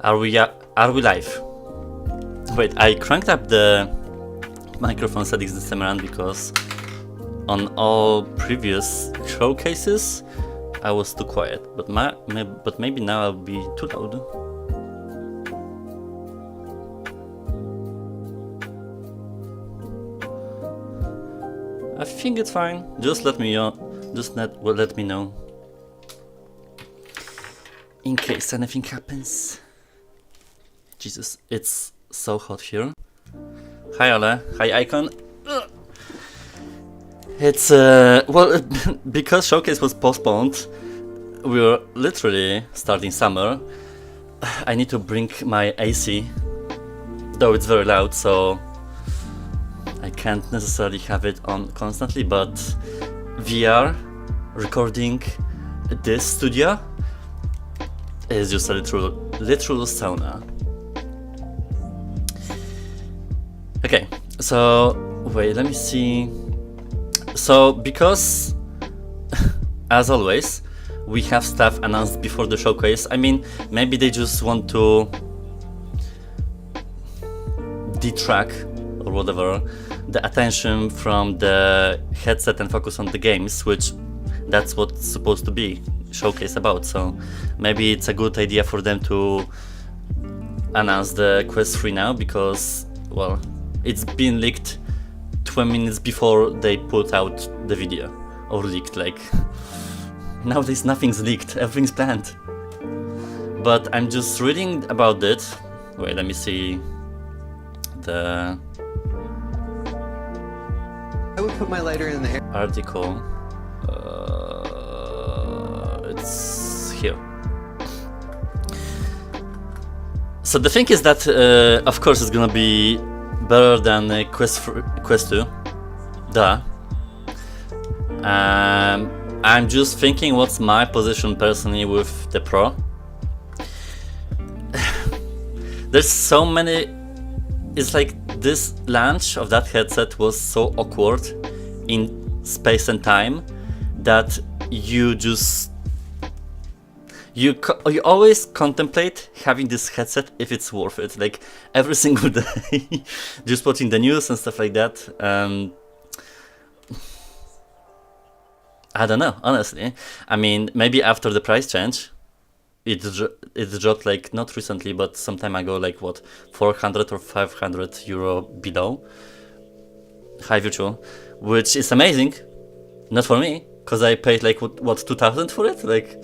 Are we live? Wait, I cranked up the microphone settings this time around because on all previous showcases I was too quiet, but maybe now I'll be too loud. I think it's fine. Just let me let me know in case anything happens. Jesus, it's so hot here. Hi Ole, hi Icon. It's well, because showcase was postponed, we were literally starting summer. I need to bring my AC, though it's very loud, so I can't necessarily have it on constantly, but VR recording this studio is just a literal sauna. Okay, so wait, let me see. So because as always we have stuff announced before the showcase, I mean, maybe they just want to detract or whatever the attention from the headset and focus on the games, which that's what's supposed to be showcase about. So maybe it's a good idea for them to announce the Quest 3 now, because, well, it's been leaked 20 minutes before they put out the video, or leaked, like, nowadays nothing's leaked, everything's planned. But I'm just reading about it. Wait, let me see the I would put my lighter in the air. Article. It's here. So the thing is that, of course, it's gonna be better than Quest 2. Duh. I'm just thinking what's my position personally with the Pro. There's so many. It's like this launch of that headset was so awkward in space and time that you always contemplate having this headset if it's worth it, like every single day. Just watching the news and stuff like that. I don't know, honestly. I mean, maybe after the price change, it dropped, like, not recently, but some time ago, like what, 400 or 500 euro below high virtual, which is amazing. Not for me, because I paid like what 2,000 for it, like.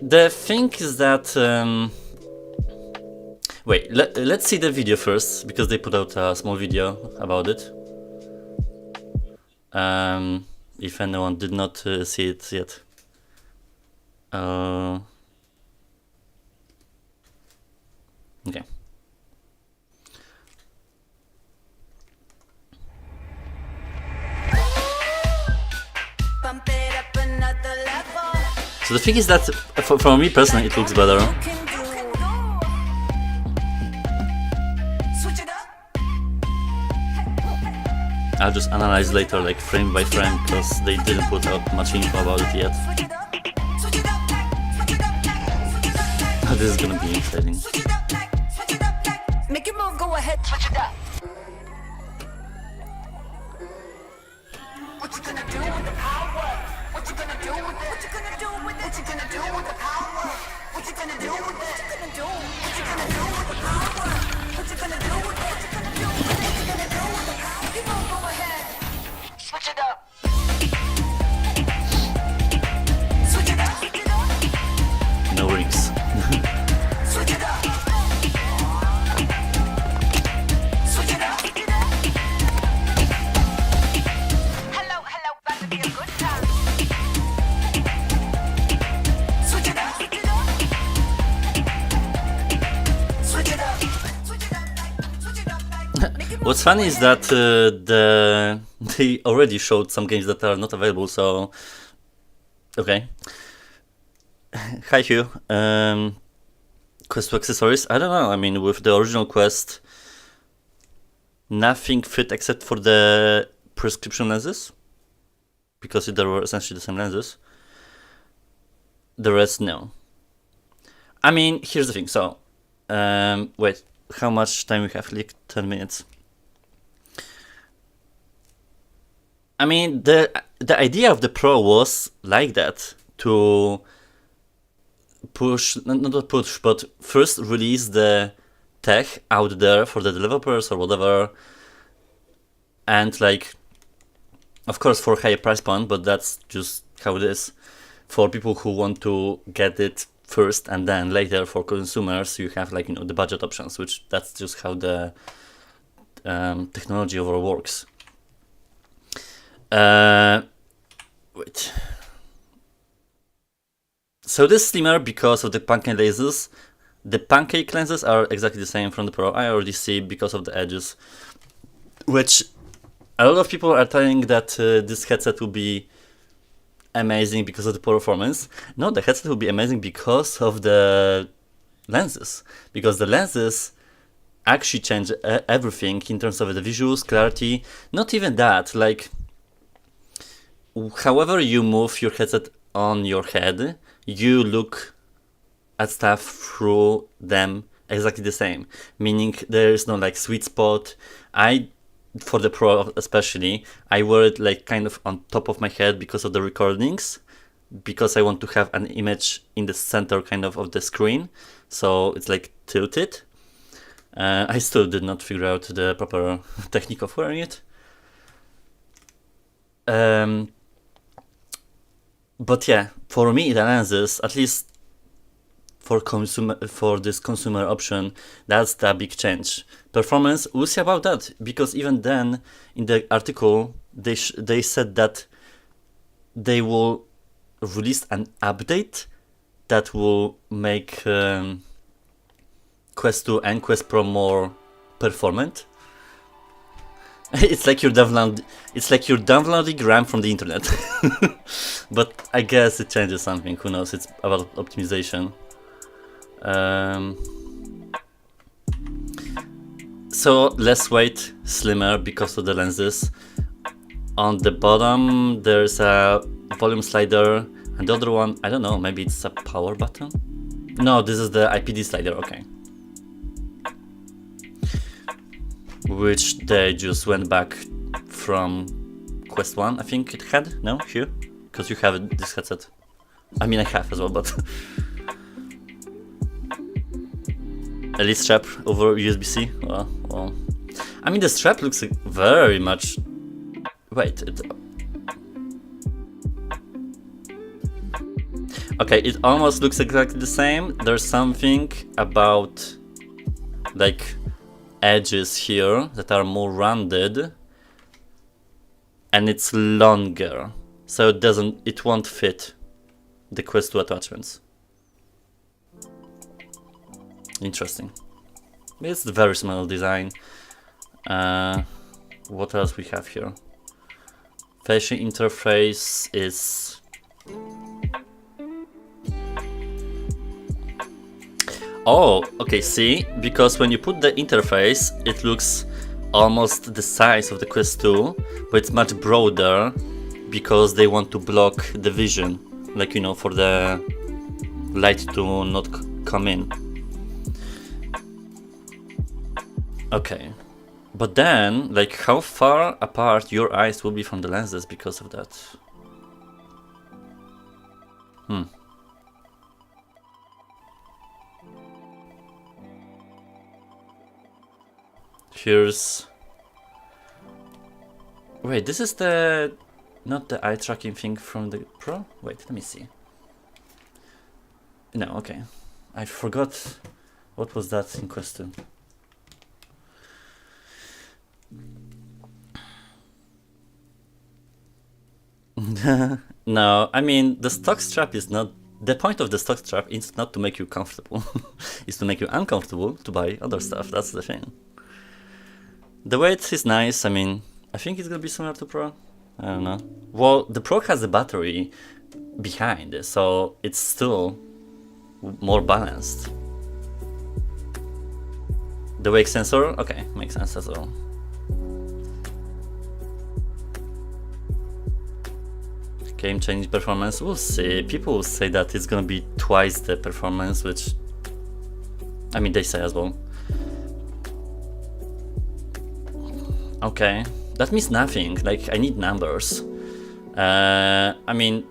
The thing is that wait, let's see the video first, because they put out a small video about it. If anyone did not see it yet. Okay. So the thing is that for me personally, it looks better. I'll just analyze later, like frame by frame, because they didn't put out much info about it yet. Oh, this is gonna be exciting. Make your move, go ahead, switch it up. What you gonna do with the power? What you gonna do with it? What you gonna do with it? What you gonna do with the power? What you gonna do with it? What you gonna do? What you gonna do with the power? What you gonna do with it? What you gonna do with it? What you gonna do with the power? You move, go ahead, switch it up. Switch it up. No rings. Switch it up. Switch it up. Hello, hello, about to be a good time. Switch it up. Switch it up. Switch it up. Switch it up. What's funny is that they already showed some games that are not available, so okay. Hi Hugh. Quest 2 accessories? I don't know, I mean, with the original Quest, nothing fit except for the prescription lenses. because they were essentially the same lenses. The rest, no. I mean, here's the thing. So, wait, how much time we have? Like 10 minutes. I mean, the idea of the Pro was like that, to push, not push, but first release the tech out there for the developers or whatever, and like, of course, for higher price point, but that's just how it is. For people who want to get it first, and then later for consumers, you have like, you know, the budget options, which that's just how the technology overall works. Wait. So this is slimmer because of the pancake lenses. The pancake lenses are exactly the same from the Pro. I already see because of the edges, which a lot of people are telling that this headset will be amazing because of the performance. No, the headset will be amazing because of the lenses, because the lenses actually change everything in terms of the visuals, clarity. Not even that, like, however you move your headset on your head, you look at stuff through them exactly the same, meaning there is no like sweet spot. For the Pro especially, I wear it like kind of on top of my head because of the recordings, because I want to have an image in the center kind of the screen, so it's like tilted. I still did not figure out the proper technique of wearing it. But yeah, for me the lenses, at least for this consumer option, that's the big change. Performance, we'll see about that, because even then in the article they said that they will release an update that will make Quest 2 and Quest Pro more performant. It's like you're downloading RAM from the internet. But I guess it changes something, who knows, it's about optimization. So less weight, slimmer because of the lenses. On the bottom there's a volume slider, and the other one, I don't know, maybe it's a power button? No, this is the IPD slider, okay. Which they just went back from Quest 1, I think it had, no, here? Because you have this headset. I mean, I have as well, but... Elite strap over USB-C, well. I mean, the strap looks very much... Wait, okay, it almost looks exactly the same. There's something about, like, edges here that are more rounded, and it's longer, so it won't fit the Quest 2 attachments. Interesting. It's a very small design. What else we have here? Facial interface is... Oh, okay, see? Because when you put the interface, it looks almost the size of the Quest 2, but it's much broader because they want to block the vision, like, you know, for the light to not come in. Okay, but then, like, how far apart your eyes will be from the lenses because of that? Here's... Wait, this is the... not the eye tracking thing from the Pro? Wait, let me see. No, okay. I forgot what was that in Quest 2. No, I mean, the stock strap is not... The point of the stock strap is not to make you comfortable. It's to make you uncomfortable to buy other stuff, that's the thing. The weight is nice, I mean, I think it's gonna be similar to Pro. I don't know. Well, the Pro has the battery behind, so it's still more balanced. The wake sensor, okay, makes sense as well. Game-changing performance, we'll see. People will say that it's gonna be twice the performance, which, I mean, they say as well. Okay, that means nothing. Like, I need numbers. I mean,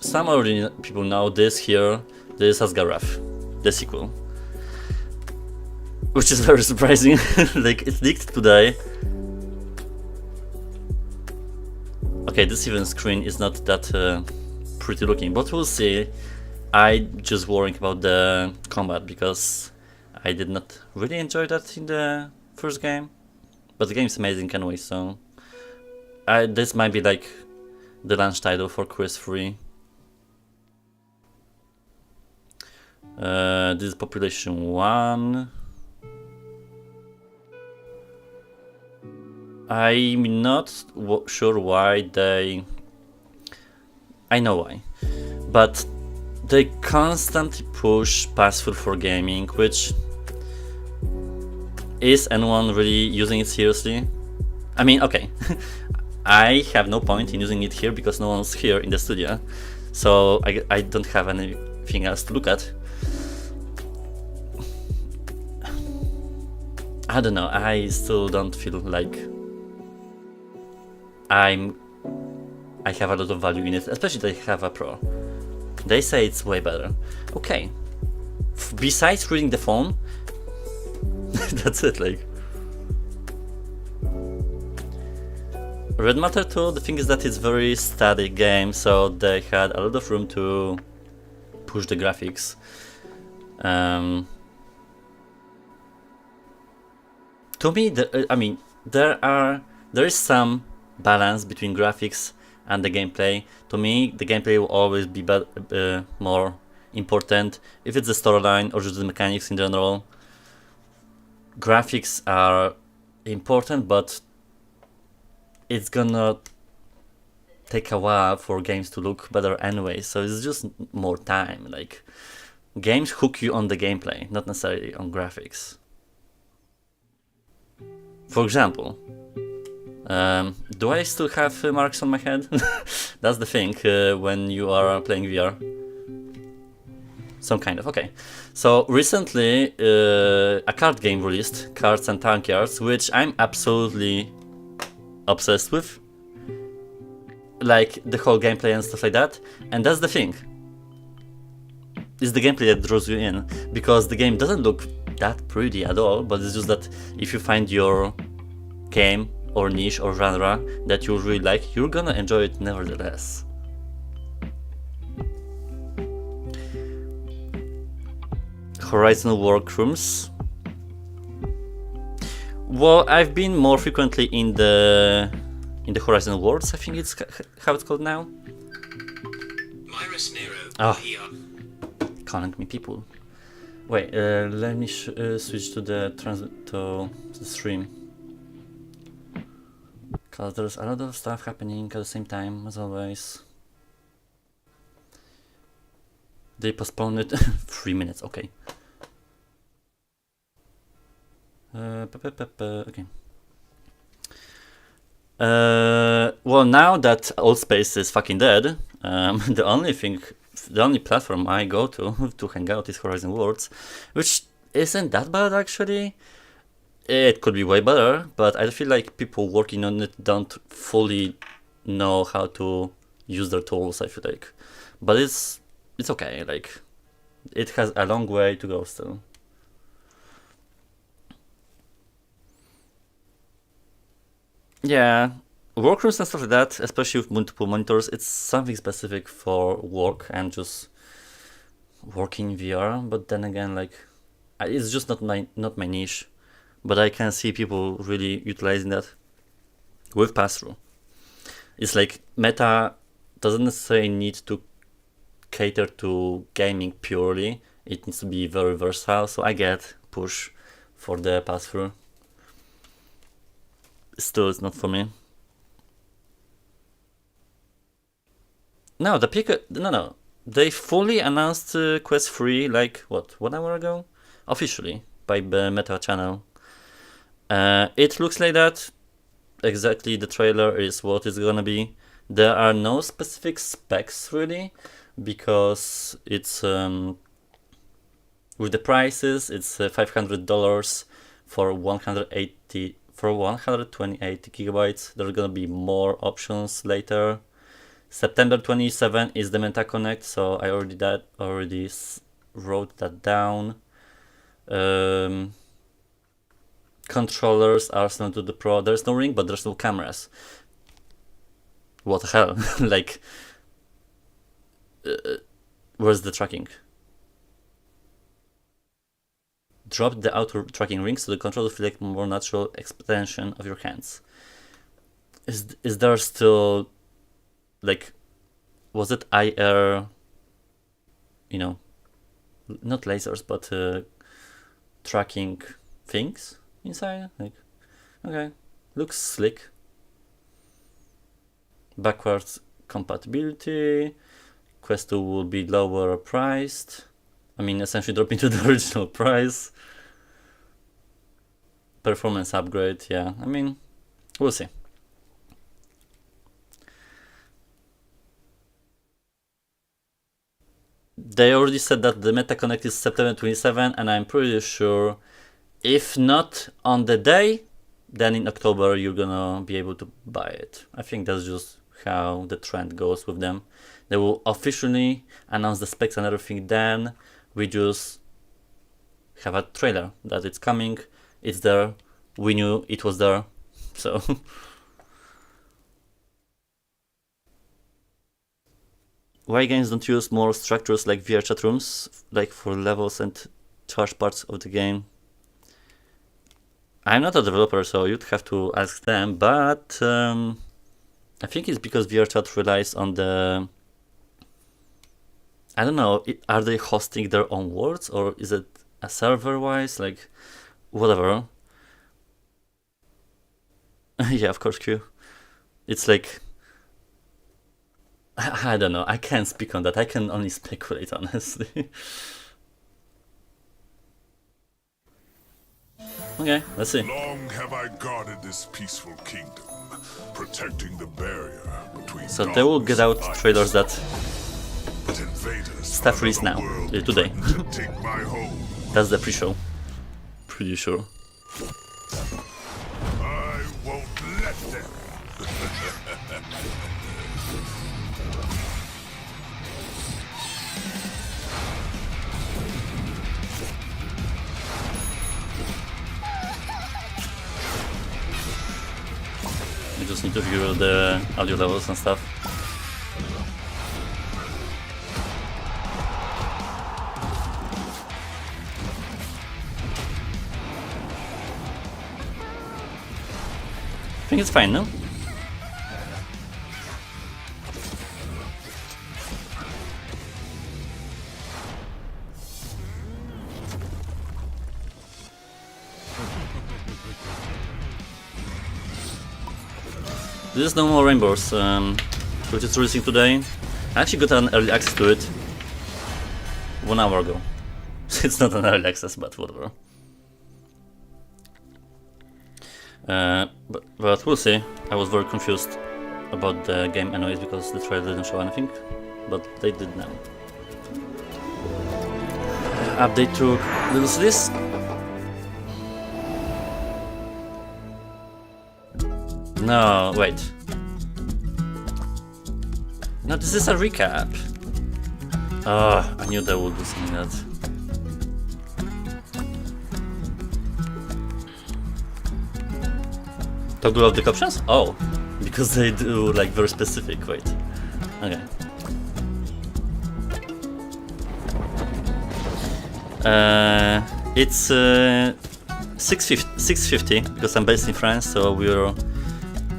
some already people know this here. This has Gareth, the sequel, which is very surprising. Like, it's leaked today. Okay, this even screen is not that pretty looking, but we'll see. I just worrying about the combat because I did not really enjoy that in the first game, but the game is amazing anyway. So this might be like the launch title for Quest 3. This is population 1. I'm not sure why they... I know why. But they constantly push pass-through for gaming, which... Is anyone really using it seriously? I mean, okay. I have no point in using it here because no one's here in the studio. So I don't have anything else to look at. I don't know, I still don't feel like I have a lot of value in it, especially they have a Pro. They say it's way better. Okay. Besides reading the phone, that's it, like. Red Matter 2, the thing is that it's very static game, so they had a lot of room to push the graphics. To me, I mean, there is some balance between graphics and the gameplay. To me, the gameplay will always be more important if it's the storyline or just the mechanics in general. Graphics are important, but it's gonna take a while for games to look better anyway, so it's just more time. Like, games hook you on the gameplay, not necessarily on graphics. For example, do I still have marks on my head? That's the thing when you are playing VR. Some kind of, okay. So recently a card game released, Cards and Tankyards, which I'm absolutely obsessed with. Like the whole gameplay and stuff like that. And that's the thing. It's the gameplay that draws you in, because the game doesn't look that pretty at all, but it's just that if you find your game or niche or genre that you really like, you're gonna enjoy it nevertheless. Horizon Workrooms. Well, I've been more frequently in the Horizon Worlds, I think it's how it's called now. Oh, calling me people. Wait, let me switch to the stream, because there's a lot of stuff happening at the same time as always. They postponed it 3 minutes. Okay. Okay. Well, now that Old Space is fucking dead, the only platform I go to hang out is Horizon Worlds, which isn't that bad actually. It could be way better, but I feel like people working on it don't fully know how to use their tools, I feel like. But it's okay, like, it has a long way to go still. Yeah, workrooms and stuff like that, especially with multiple monitors, it's something specific for work and just working VR. But then again, like, it's just not my niche. But I can see people really utilizing that with pass-through. It's like Meta doesn't necessarily need to cater to gaming purely. It needs to be very versatile. So I get push for the pass-through. Still, it's not for me. No, no. They fully announced Quest 3 like, what, 1 hour ago? Officially, by the Meta channel. It looks like that. Exactly, the trailer is what it's gonna be. There are no specific specs really, because it's with the prices, it's $500 for 128 gigabytes. There are gonna be more options later. September 27 is the Meta Connect, so I already wrote that down. Controllers are similar to the Pro. There's no ring, but there's no cameras. What the hell? Like, where's the tracking? Drop the outer tracking ring so the controller will feel like more natural extension of your hands. Is there still, like, was it IR, you know, not lasers, but tracking things inside? Like, okay, looks slick. Backwards compatibility. Quest 2 will be lower priced. I mean, essentially dropping to the original price. Performance upgrade, yeah. I mean, we'll see. They already said that the Meta Connect is September 27, and I'm pretty sure if not on the day, then in October you're gonna be able to buy it. I think that's just how the trend goes with them. They will officially announce the specs and everything, then we just have a trailer that it's coming, it's there, we knew it was there, so. Why games don't use more structures like VR chat rooms, like for levels and charge parts of the game? I'm not a developer, so you'd have to ask them, but I think it's because VR chat relies on the, I don't know, are they hosting their own worlds, or is it a server-wise, like, whatever. Yeah, of course, Q. It's like, I don't know, I can't speak on that, I can only speculate, honestly. Okay, let's see. Long have I guarded this peaceful kingdom, protecting the barrier between. So they will get out trailers that but invaders stuff from released now, another world today. threaten to take my home. That's the pre-show. Pretty sure. I won't let them. We just need to figure out the audio levels and stuff. I think it's fine, no? This is No More Rainbows, which is releasing today. I actually got an early access to it 1 hour ago. It's not an early access, but whatever. But we'll see. I was very confused about the game anyways because the trailer didn't show anything, but they did now. Update to Little Cities. No, wait. No, this is a recap. Oh, I knew they would do something like that. Toggle off the options? Oh, because they do like very specific, wait. Okay. It's 6:50 because I'm based in France, so we're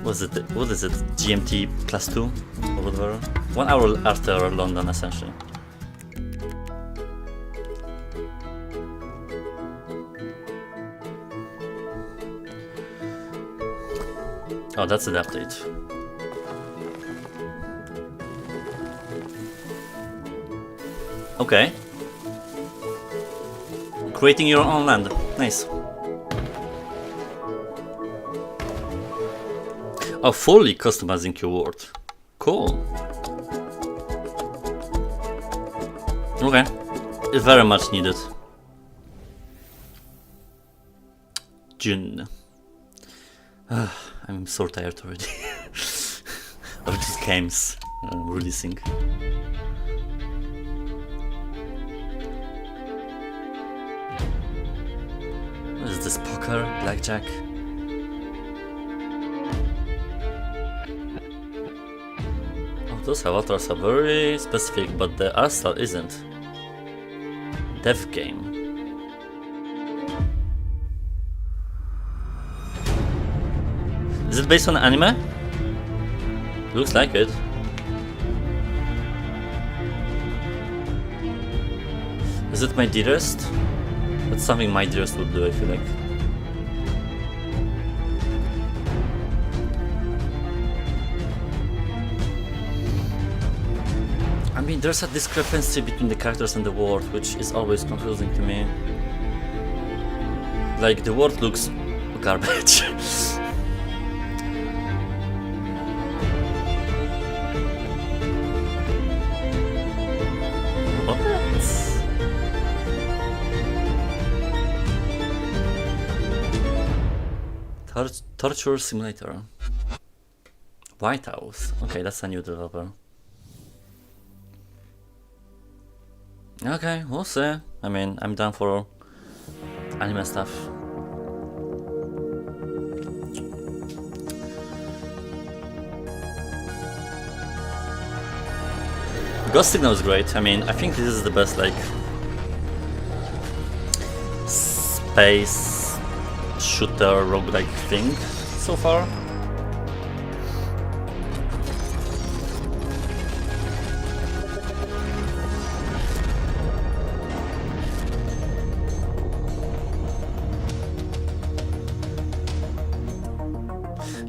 what is it? GMT +2 or whatever. 1 hour after London, essentially. Oh, that's the update. Okay. Creating your own land. Nice. Oh, fully customizing your world. Cool. Okay. It's very much needed. June. I'm so tired already of these games releasing. What is this? Poker? Blackjack? Oh, those avatars are very specific, but the art style isn't. Dev game. Is it based on anime? Looks like it. Is it my dearest? That's something my dearest would do, I feel like. I mean, there's a discrepancy between the characters and the world, which is always confusing to me. Like, the world looks garbage. Torture Simulator. White House. Okay, that's a new developer. Okay, we'll see. I mean, I'm down for anime stuff. Ghost Signal is great. I mean, I think this is the best, like, space shooter roguelike thing so far.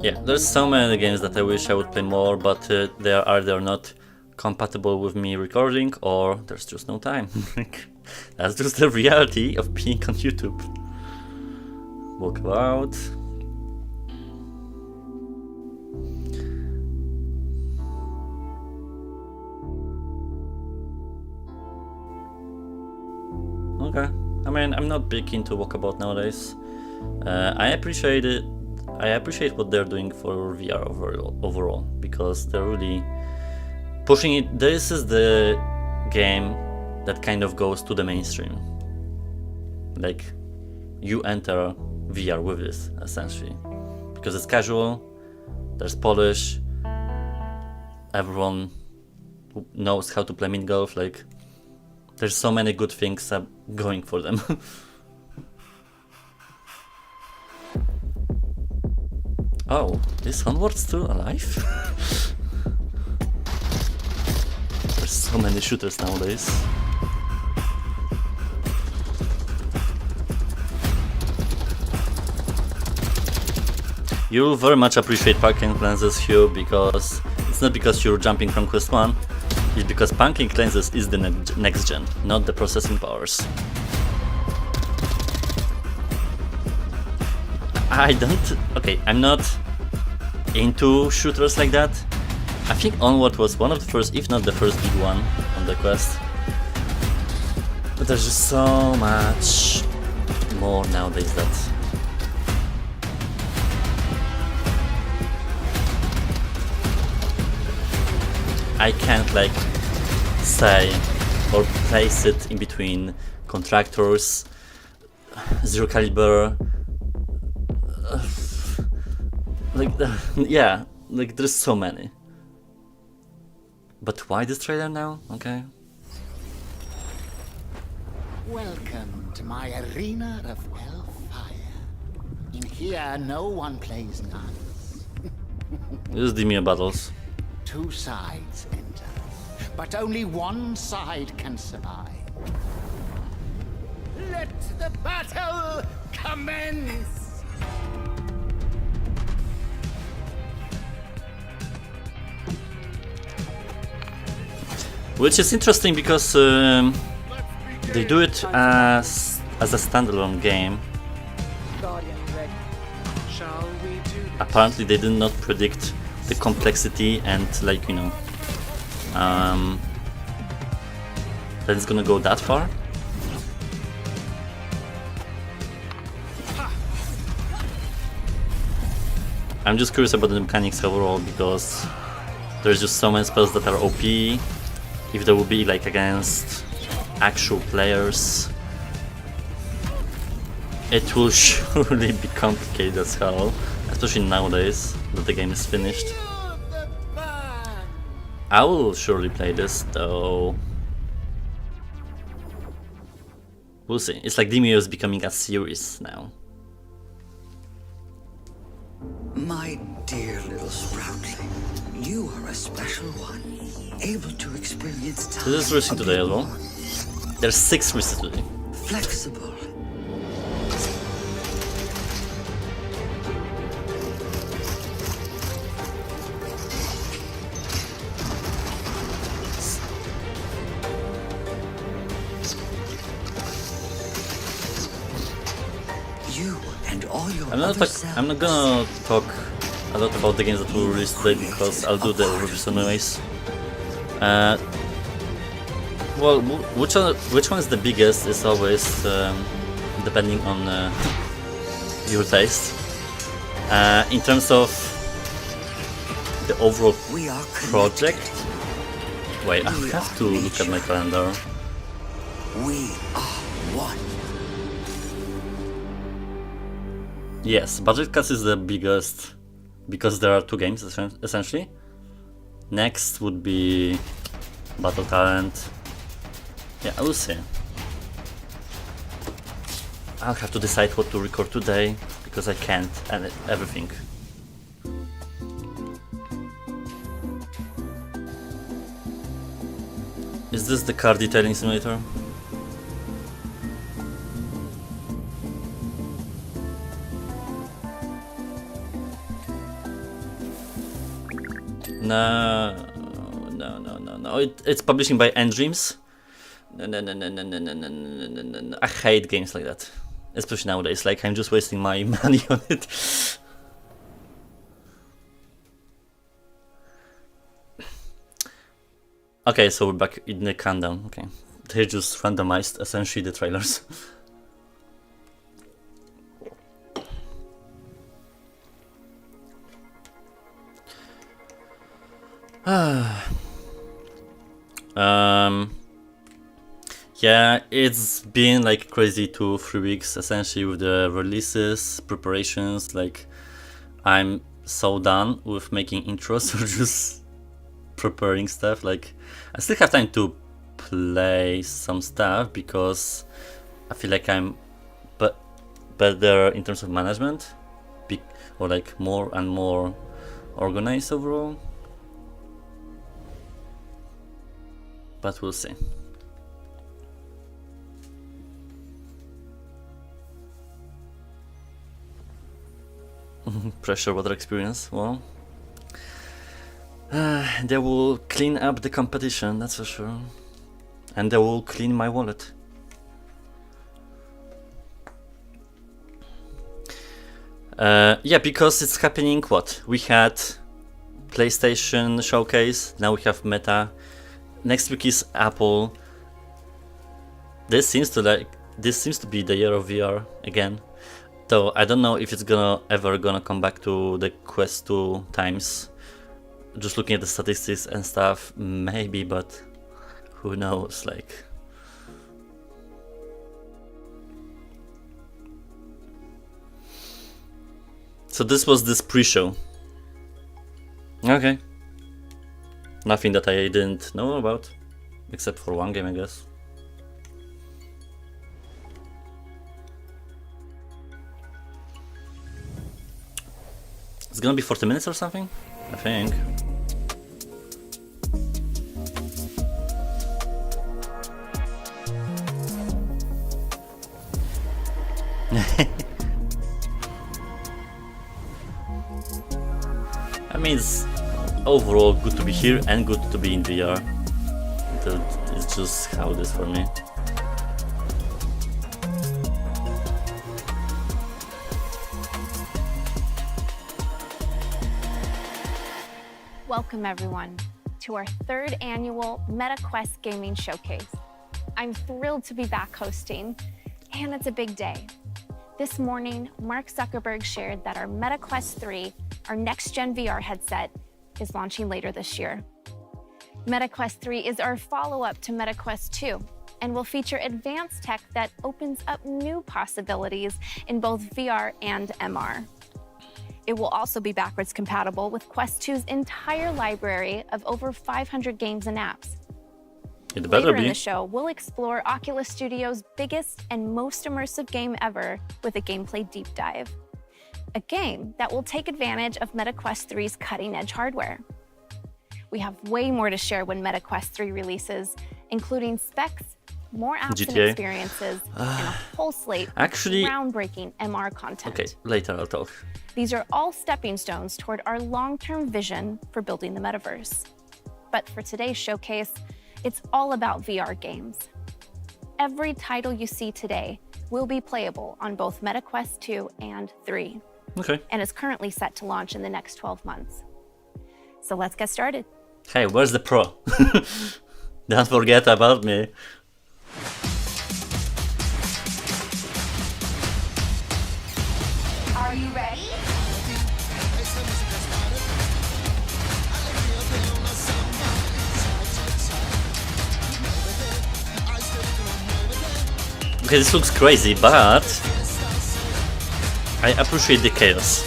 Yeah, there's so many games that I wish I would play more, but they are either not compatible with me recording or there's just no time. That's just the reality of being on YouTube. Walk about. Okay, I mean, I'm not big into walkabout nowadays. I appreciate it. I appreciate what they're doing for VR overall because they're really pushing it. This is the game that kind of goes to the mainstream. Like, you enter VR with this, essentially. Because it's casual, there's polish, everyone knows how to play mini golf, like, there's so many good things going for them. Oh, is Onward still alive? There's so many shooters nowadays. You'll very much appreciate parking lenses, Hugh, because it's not because you're jumping from quest 1, it's because parking lenses is the next gen, not the processing powers. Okay, I'm not into shooters like that. I think Onward was one of the first, if not the first big one on the quest. But there's just so much more nowadays that I can't, like, say or place it in between Contractors, Zero Caliber, yeah, like, there's so many. But why this trailer now? Okay. Welcome to my arena of hellfire. In here, no one plays nuns. This is the mere battles. Two sides enter, but only one side can survive. Let the battle commence! Which is interesting because they do it as a standalone game. Apparently they did not predict the complexity and like, you know, that it's gonna go that far. I'm just curious about the mechanics overall, because there's just so many spells that are OP. If there will be like against actual players, it will surely be complicated as hell, especially nowadays that the game is finished. I will surely play this though. We'll see. It's like Demio is becoming a series now. My dear little Sproutling, you are a special one, able to experience time. This is releasing today as well. There's 6 releases today. Flexible. You and all your other selves. I'm not gonna talk a lot about the games that will release today, because I'll do the reviews anyways. Well, which one is the biggest is always depending on your taste. In terms of the overall project, wait, I have to look at my calendar. We are one. Yes, Budget Cuts is the biggest, because there are 2 games essentially. Next would be Battle Talent. Yeah, I will see. I'll have to decide what to record today, because I can't edit everything. Is this the car detailing simulator? No. It's publishing by Endreams. No. I hate games like that, especially nowadays. Like, I'm just wasting my money on it. Okay, so we're back in the countdown. Okay, they just randomized essentially the trailers. Yeah, it's been like crazy 2-3 weeks essentially with the releases, preparations. Like, I'm so done with making intros or just preparing stuff. Like, I still have time to play some stuff because I feel like I'm better in terms of management, or like more and more organized overall. But we'll see. Pressure water experience. Well, they will clean up the competition, that's for sure, and they will clean my wallet. Yeah, because it's happening. What we had, PlayStation showcase. Now we have Meta. Next week is Apple. This seems to be the year of VR again. Though I don't know if it's ever gonna come back to the Quest 2 times. Just looking at the statistics and stuff, maybe, but who knows? Like, so this was this pre-show. Okay. Nothing that I didn't know about, except for one game, I guess. It's gonna be 40 minutes or something, I think. I mean, it's overall good to be here and good to be in VR. It's just how it is for me. Welcome, everyone, to our third annual MetaQuest Gaming Showcase. I'm thrilled to be back hosting, and it's a big day. This morning, Mark Zuckerberg shared that our MetaQuest 3, our next-gen VR headset, is launching later this year. MetaQuest 3 is our follow-up to MetaQuest 2 and will feature advanced tech that opens up new possibilities in both VR and MR. It will also be backwards compatible with Quest 2's entire library of over 500 games and apps. It better Later in be. the show, we'll explore Oculus Studios' biggest and most immersive game ever with a gameplay deep dive. A game that will take advantage of MetaQuest 3's cutting-edge hardware. We have way more to share when MetaQuest 3 releases, including specs, more apps and GTA. experiences, and a whole slate Actually- of groundbreaking MR content. Okay, later I'll talk. These are all stepping stones toward our long-term vision for building the metaverse. But for today's showcase, it's all about VR games. Every title you see today will be playable on both MetaQuest 2 and 3, Okay. and is currently set to launch in the next 12 months. So let's get started. Hey, where's the pro? Don't forget about me. Are you ready? Okay, this looks crazy, but I appreciate the chaos.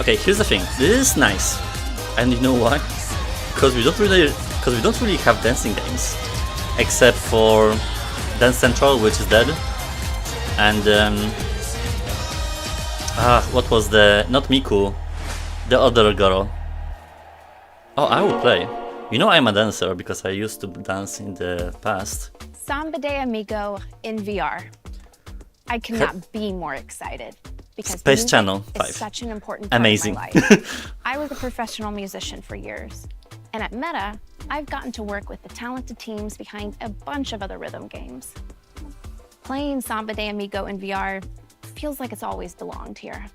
Okay, here's the thing. This is nice, and you know why? Because we don't really have dancing games, except for Dance Central, which is dead, and what was not Miku, the other girl. Oh, I will play. You know I'm a dancer because I used to dance in the past. Samba de Amigo in VR. I cannot be more excited because Space music Channel is 5. such an important part Amazing. of my life. I was a professional musician for years, and at Meta, I've gotten to work with the talented teams behind a bunch of other rhythm games. Playing Samba de Amigo in VR feels like it's always belonged here.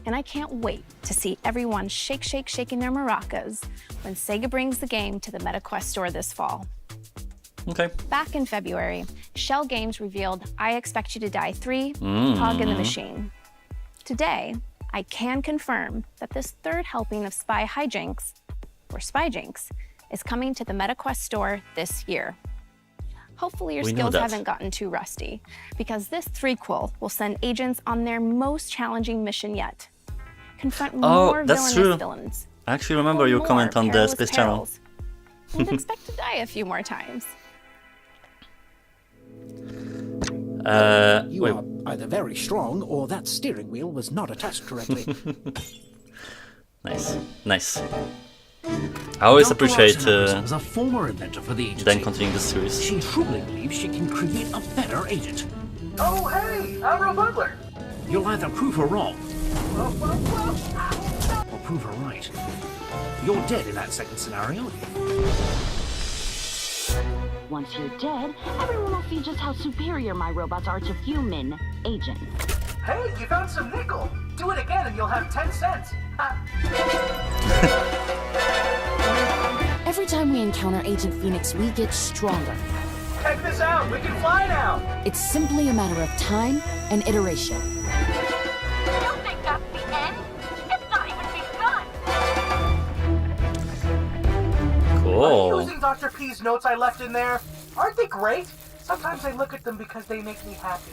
And I can't wait to see everyone shaking their maracas when Sega brings the game to the MetaQuest store this fall. Okay. Back in February, Shell Games revealed I Expect You to Die 3, Hog in the Machine. Today, I can confirm that this third helping of Spy Hijinks, or Spyjinks, is coming to the MetaQuest store this year. Hopefully your We know skills that. haven't gotten too rusty, because this threequel will send agents on their most challenging mission yet. Confront more that's villainous true. villains. I actually remember or your more comment on the perilous Space Channel. perils, and expect to die a few more times. You Wait. are either very strong or that steering wheel was not attached correctly. Nice, nice. I always Dr. appreciate Roxanne was a former inventor for the agency. them continuing the series. She truly believes she can create a better agent. Oh, hey, I'm Roe Butler. You'll either prove her wrong or prove her right. You're dead in that second scenario. Once you're dead, everyone will see just how superior my robots are to human agents. Hey, you found some nickel. Do it again and you'll have 10 cents. Every time we encounter Agent Phoenix, we get stronger. Check this out. We can fly now. It's simply a matter of time and iteration. You don't think that's the end? It's not even begun. Are you Cool. using Dr. P's notes I left in there? Aren't they great? Sometimes I look at them because they make me happy.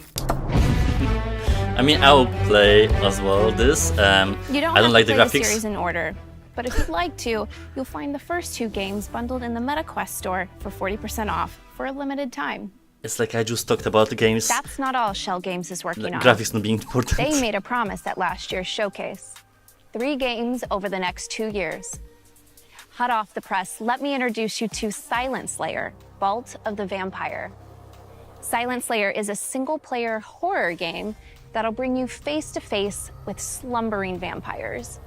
I mean, I'll play as well this. You don't I have don't like to the play the graphics. series in order, but if you'd like to, you'll find the first two games bundled in the MetaQuest store for 40% off for a limited time. It's like I just talked about the games. That's not all Shell Games is working on. Graphics not being important. They made a promise at last year's showcase. 3 games over the next 2 years. Hot off the press, let me introduce you to Silent Slayer, Vault of the Vampire. Silent Slayer is a single-player horror game that'll bring you face-to-face with slumbering vampires.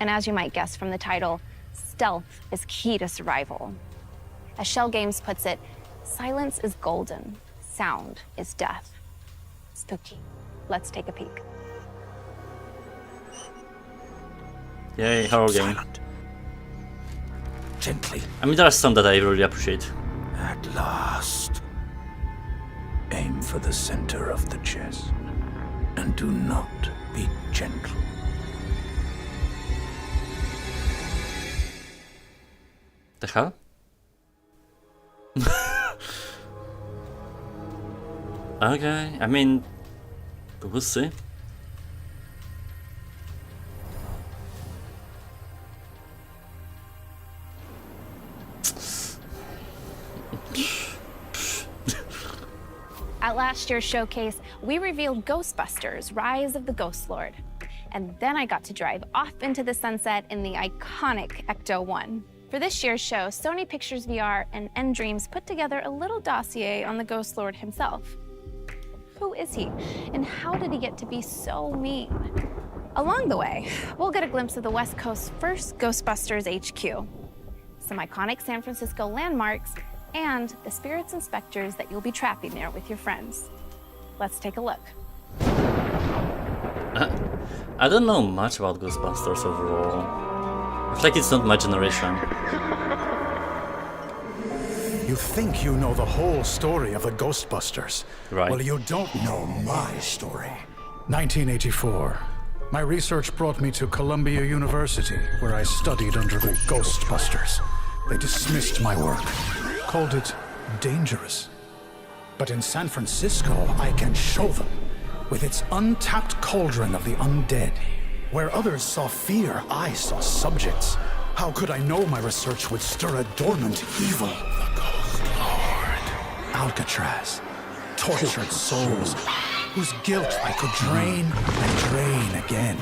And as you might guess from the title, stealth is key to survival. As Shell Games puts it, silence is golden, sound is death. Spooky. Let's take a peek. Yay, horror game. Silent. Gently. I mean, there are some that I really appreciate. At last. Aim for the center of the chest. And do not be gentle. The hell? Okay, I mean, we'll see. At last year's showcase, we revealed Ghostbusters: Rise of the Ghost Lord. And then I got to drive off into the sunset in the iconic Ecto-1. For this year's show, Sony Pictures VR and nDreams put together a little dossier on the Ghost Lord himself. Who is he, and how did he get to be so mean? Along the way, we'll get a glimpse of the West Coast's first Ghostbusters HQ, some iconic San Francisco landmarks, and the spirits and specters that you'll be trapping there with your friends. Let's take a look. I don't know much about Ghostbusters overall. I feel like it's not my generation. You think you know the whole story of the Ghostbusters. Right. Well, you don't know my story. 1984. My research brought me to Columbia University, where I studied under the Ghostbusters. They dismissed my work, called it dangerous. But in San Francisco, I can show them, with its untapped cauldron of the undead. Where others saw fear, I saw subjects. How could I know my research would stir a dormant evil? The Ghost Lord. Alcatraz. Tortured souls, whose guilt I could drain and drain again.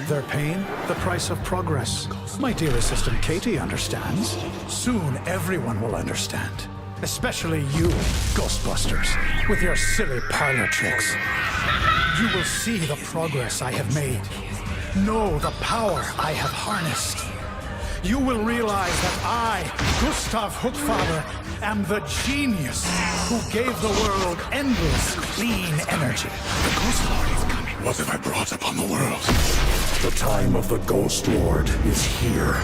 Their pain, the price of progress. My dear assistant Katie understands. Soon everyone will understand. Especially you, Ghostbusters, with your silly parlor tricks. You will see the progress I have made. Know the power I have harnessed. You will realize that I, Gustav Hookfather, am the genius who gave the world endless clean energy. The Ghost Lord is coming. What have I brought upon the world? The time of the Ghost Lord is here.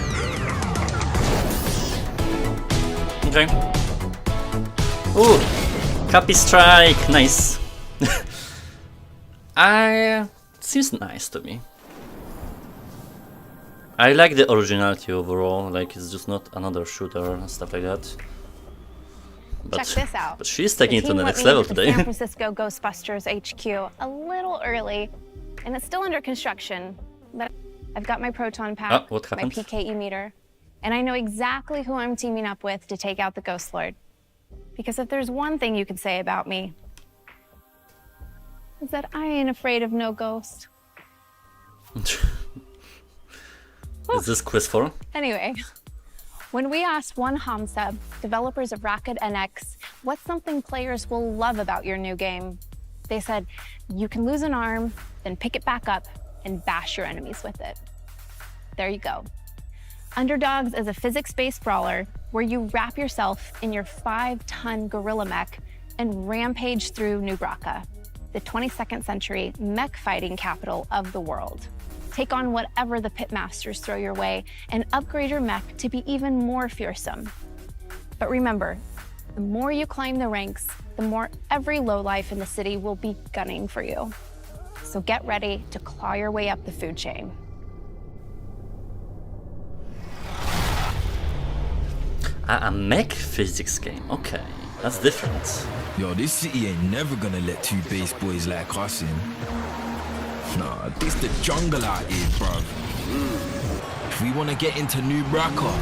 Okay. Ooh, Happy Strike, nice. Seems nice to me. I like the originality overall, like it's just not another shooter and stuff like that. But, check this out. But she's taking it to the next level level today. San Francisco Ghostbusters HQ a little early, and it's still under construction. But I've got my proton pack, what my happened? PKE meter, and I know exactly who I'm teaming up with to take out the Ghost Lord. Because if there's one thing you can say about me, is that I ain't afraid of no ghost. Is this quiz for? Anyway, when we asked One Sub, developers of Rocket NX, what's something players will love about your new game, they said, you can lose an arm, then pick it back up and bash your enemies with it. There you go. Underdogs is a physics-based brawler where you wrap yourself in your 5-ton gorilla mech and rampage through New Bracca, the 22nd century mech fighting capital of the world. Take on whatever the pitmasters throw your way and upgrade your mech to be even more fearsome. But remember, the more you climb the ranks, the more every lowlife in the city will be gunning for you. So get ready to claw your way up the food chain. A mech physics game, okay, that's different. Yo, this city ain't never gonna let two base boys like us in. Nah, this the jungle out here, bruv. If we wanna get into New Bracca,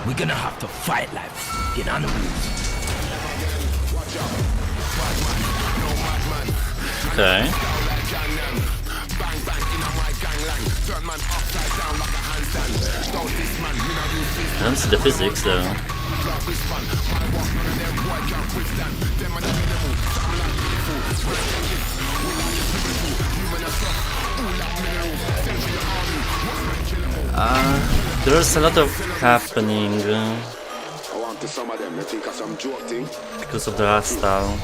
we're gonna have to fight like f***ing animals. Okay. I don't see the physics though. There's a lot of happening because of the art style.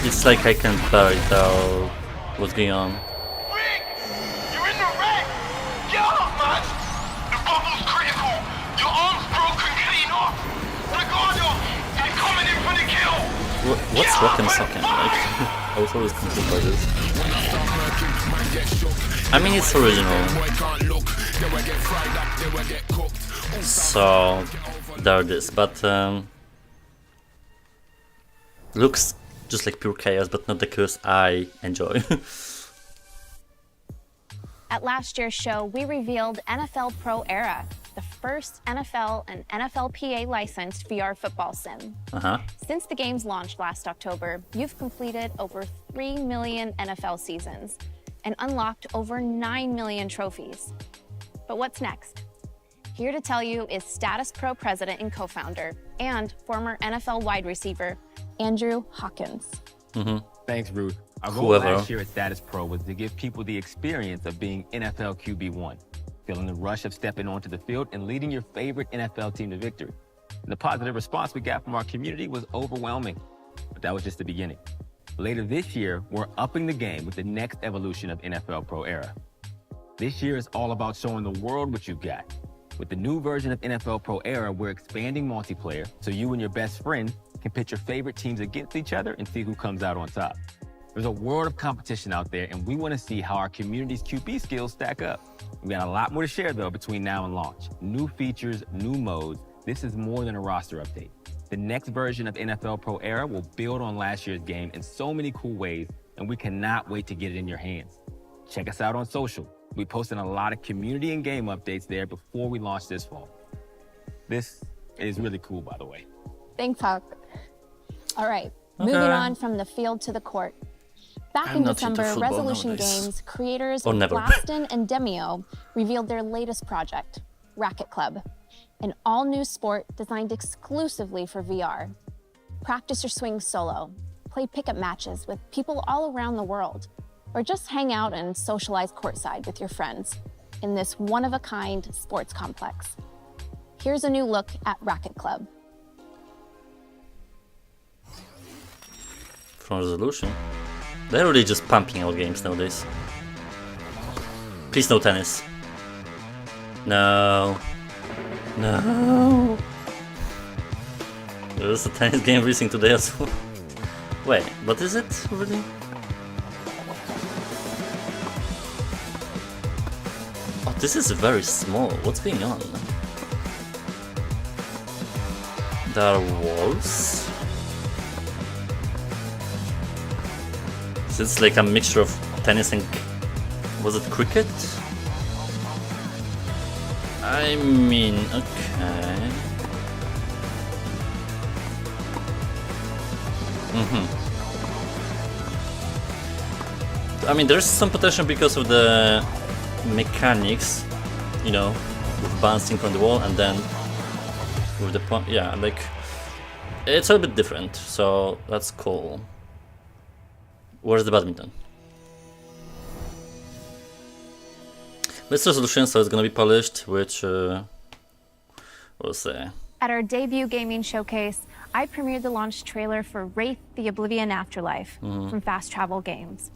It's like I can't barely tell what's going on. Rick! You're in the wreck! Get up, man! The bubble's critical! Your arm's broken clean off! Ricardo! They're coming in for the kill! What's rock and sock? Like, I was always confused by this. I mean, it's original. So, there it is, but looks just like pure chaos, but not the chaos I enjoy. At last year's show, we revealed NFL Pro Era, the first NFL and NFLPA licensed VR football sim. Since the game's launched last October, you've completed over 3 million NFL seasons and unlocked over 9 million trophies. But what's next? Here to tell you is Status Pro president and co-founder and former NFL wide receiver, Andrew Hawkins. Thanks, Ruth. Our goal last year at Status Pro was to give people the experience of being NFL QB1, feeling the rush of stepping onto the field and leading your favorite NFL team to victory. And the positive response we got from our community was overwhelming, but that was just the beginning. Later this year, we're upping the game with the next evolution of NFL Pro Era. This year is all about showing the world what you've got. With the new version of NFL Pro Era, we're expanding multiplayer so you and your best friend can pit your favorite teams against each other and see who comes out on top. There's a world of competition out there, and we want to see how our community's QB skills stack up. We got a lot more to share, though, between now and launch. New features, new modes. This is more than a roster update. The next version of NFL Pro Era will build on last year's game in so many cool ways, and we cannot wait to get it in your hands. Check us out on social. We're posting a lot of community and game updates there before we launch this fall. This is really cool, by the way. Thanks, Hawk. All right, moving on from the field to the court. Back in December, Resolution Games creators Blaston and Demio revealed their latest project, Racket Club, an all-new sport designed exclusively for VR. Practice your swing solo, play pickup matches with people all around the world, or just hang out and socialize courtside with your friends in this one-of-a-kind sports complex. Here's a new look at Racket Club. From Resolution. They're really just pumping out games nowadays. Please no tennis. No. No. There's a tennis game releasing today as well. Wait, but is it really? Oh, this is very small. What's going on? There are walls. So it's like a mixture of tennis and... was it cricket? I mean, okay. I mean, there's some potential because of the mechanics, you know, with bouncing from the wall and then with the point. Yeah, like it's a bit different, so that's cool. Where's the badminton? This resolution, so it's gonna be polished, which we'll see. At our debut gaming showcase, I premiered the launch trailer for Wraith: The Oblivion Afterlife from Fast Travel Games.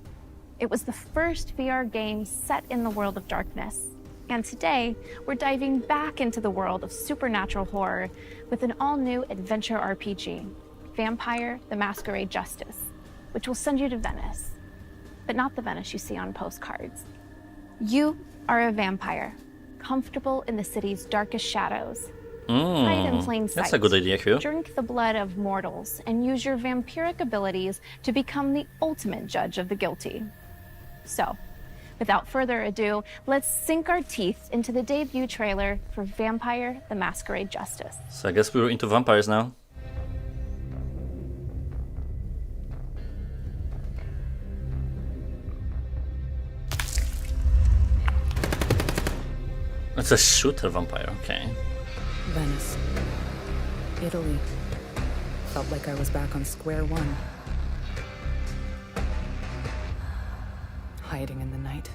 It was the first VR game set in the world of darkness. And today, we're diving back into the world of supernatural horror with an all-new adventure RPG, Vampire: The Masquerade Justice, which will send you to Venice. But not the Venice you see on postcards. You are a vampire, comfortable in the city's darkest shadows. Hide in plain sight. That's a good idea, Hugh. Drink the blood of mortals and use your vampiric abilities to become the ultimate judge of the guilty. So, without further ado, let's sink our teeth into the debut trailer for Vampire: The Masquerade Justice. So I guess we're into vampires now. It's a shooter vampire, okay. Venice. Italy. Felt like I was back on square one. Hiding in the night.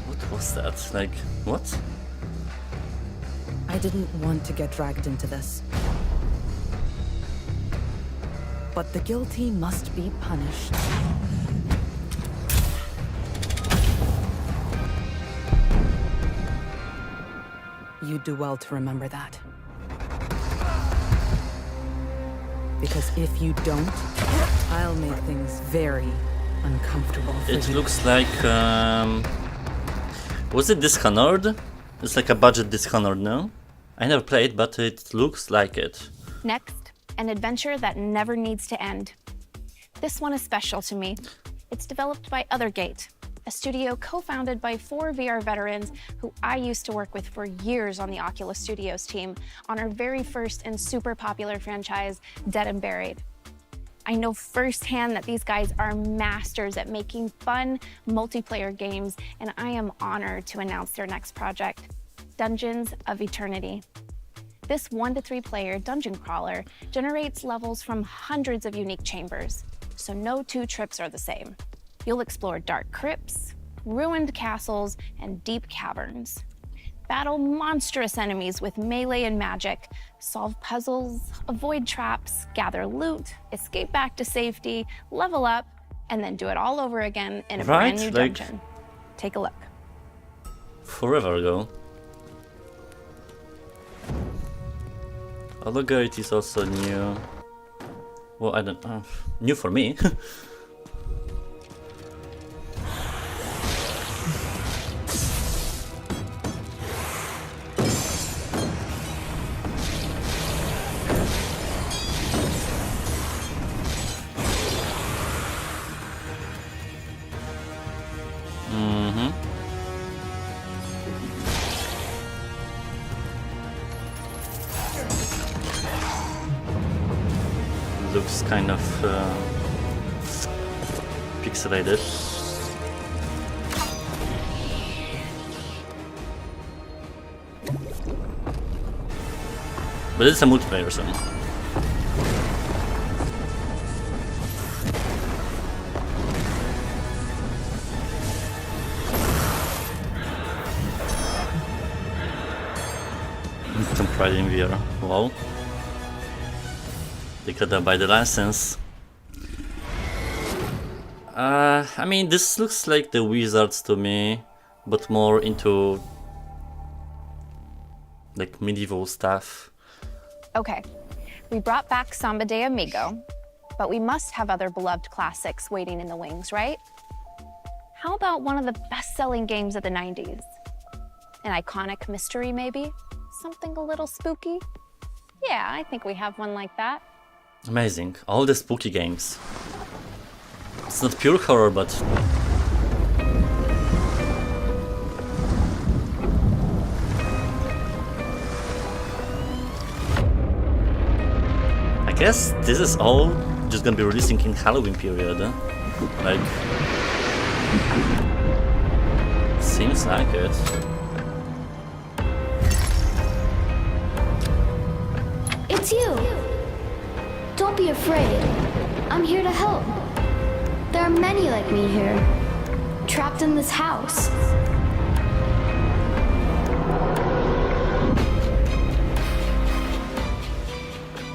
What was that? Like, what? I didn't want to get dragged into this. But the guilty must be punished. You do well to remember that. Because if you don't, I'll make things very uncomfortable for you. It looks like... was it Dishonored? It's like a budget Dishonored, no? I never played, but it looks like it. Next, an adventure that never needs to end. This one is special to me. It's developed by Othergate, a studio co-founded by 4 VR veterans who I used to work with for years on the Oculus Studios team on our very first and super popular franchise, Dead and Buried. I know firsthand that these guys are masters at making fun multiplayer games, and I am honored to announce their next project, Dungeons of Eternity. This 1 to 3 player dungeon crawler generates levels from hundreds of unique chambers, so no 2 trips are the same. You'll explore dark crypts, ruined castles, and deep caverns. Battle monstrous enemies with melee and magic, solve puzzles, avoid traps, gather loot, escape back to safety, level up, and then do it all over again in a brand new dungeon. Take a look. Forever ago. Othergate is also new. Well, I don't know. New for me. Looks kind of pixelated. But it's a multiplayer, so. Tomb Raider in VR. Wow. They could buy the license. I mean, this looks like the Wizards to me, but more into like medieval stuff. Okay, we brought back Samba de Amigo, but we must have other beloved classics waiting in the wings, right? How about one of the best-selling games of the 90s? An iconic mystery, maybe? Something a little spooky? Yeah, I think we have one like that. Amazing, all the spooky games. It's not pure horror, but I guess this is all just gonna be releasing in Halloween period. Like, seems like it. It's you! Don't be afraid. I'm here to help. There are many like me here, trapped in this house.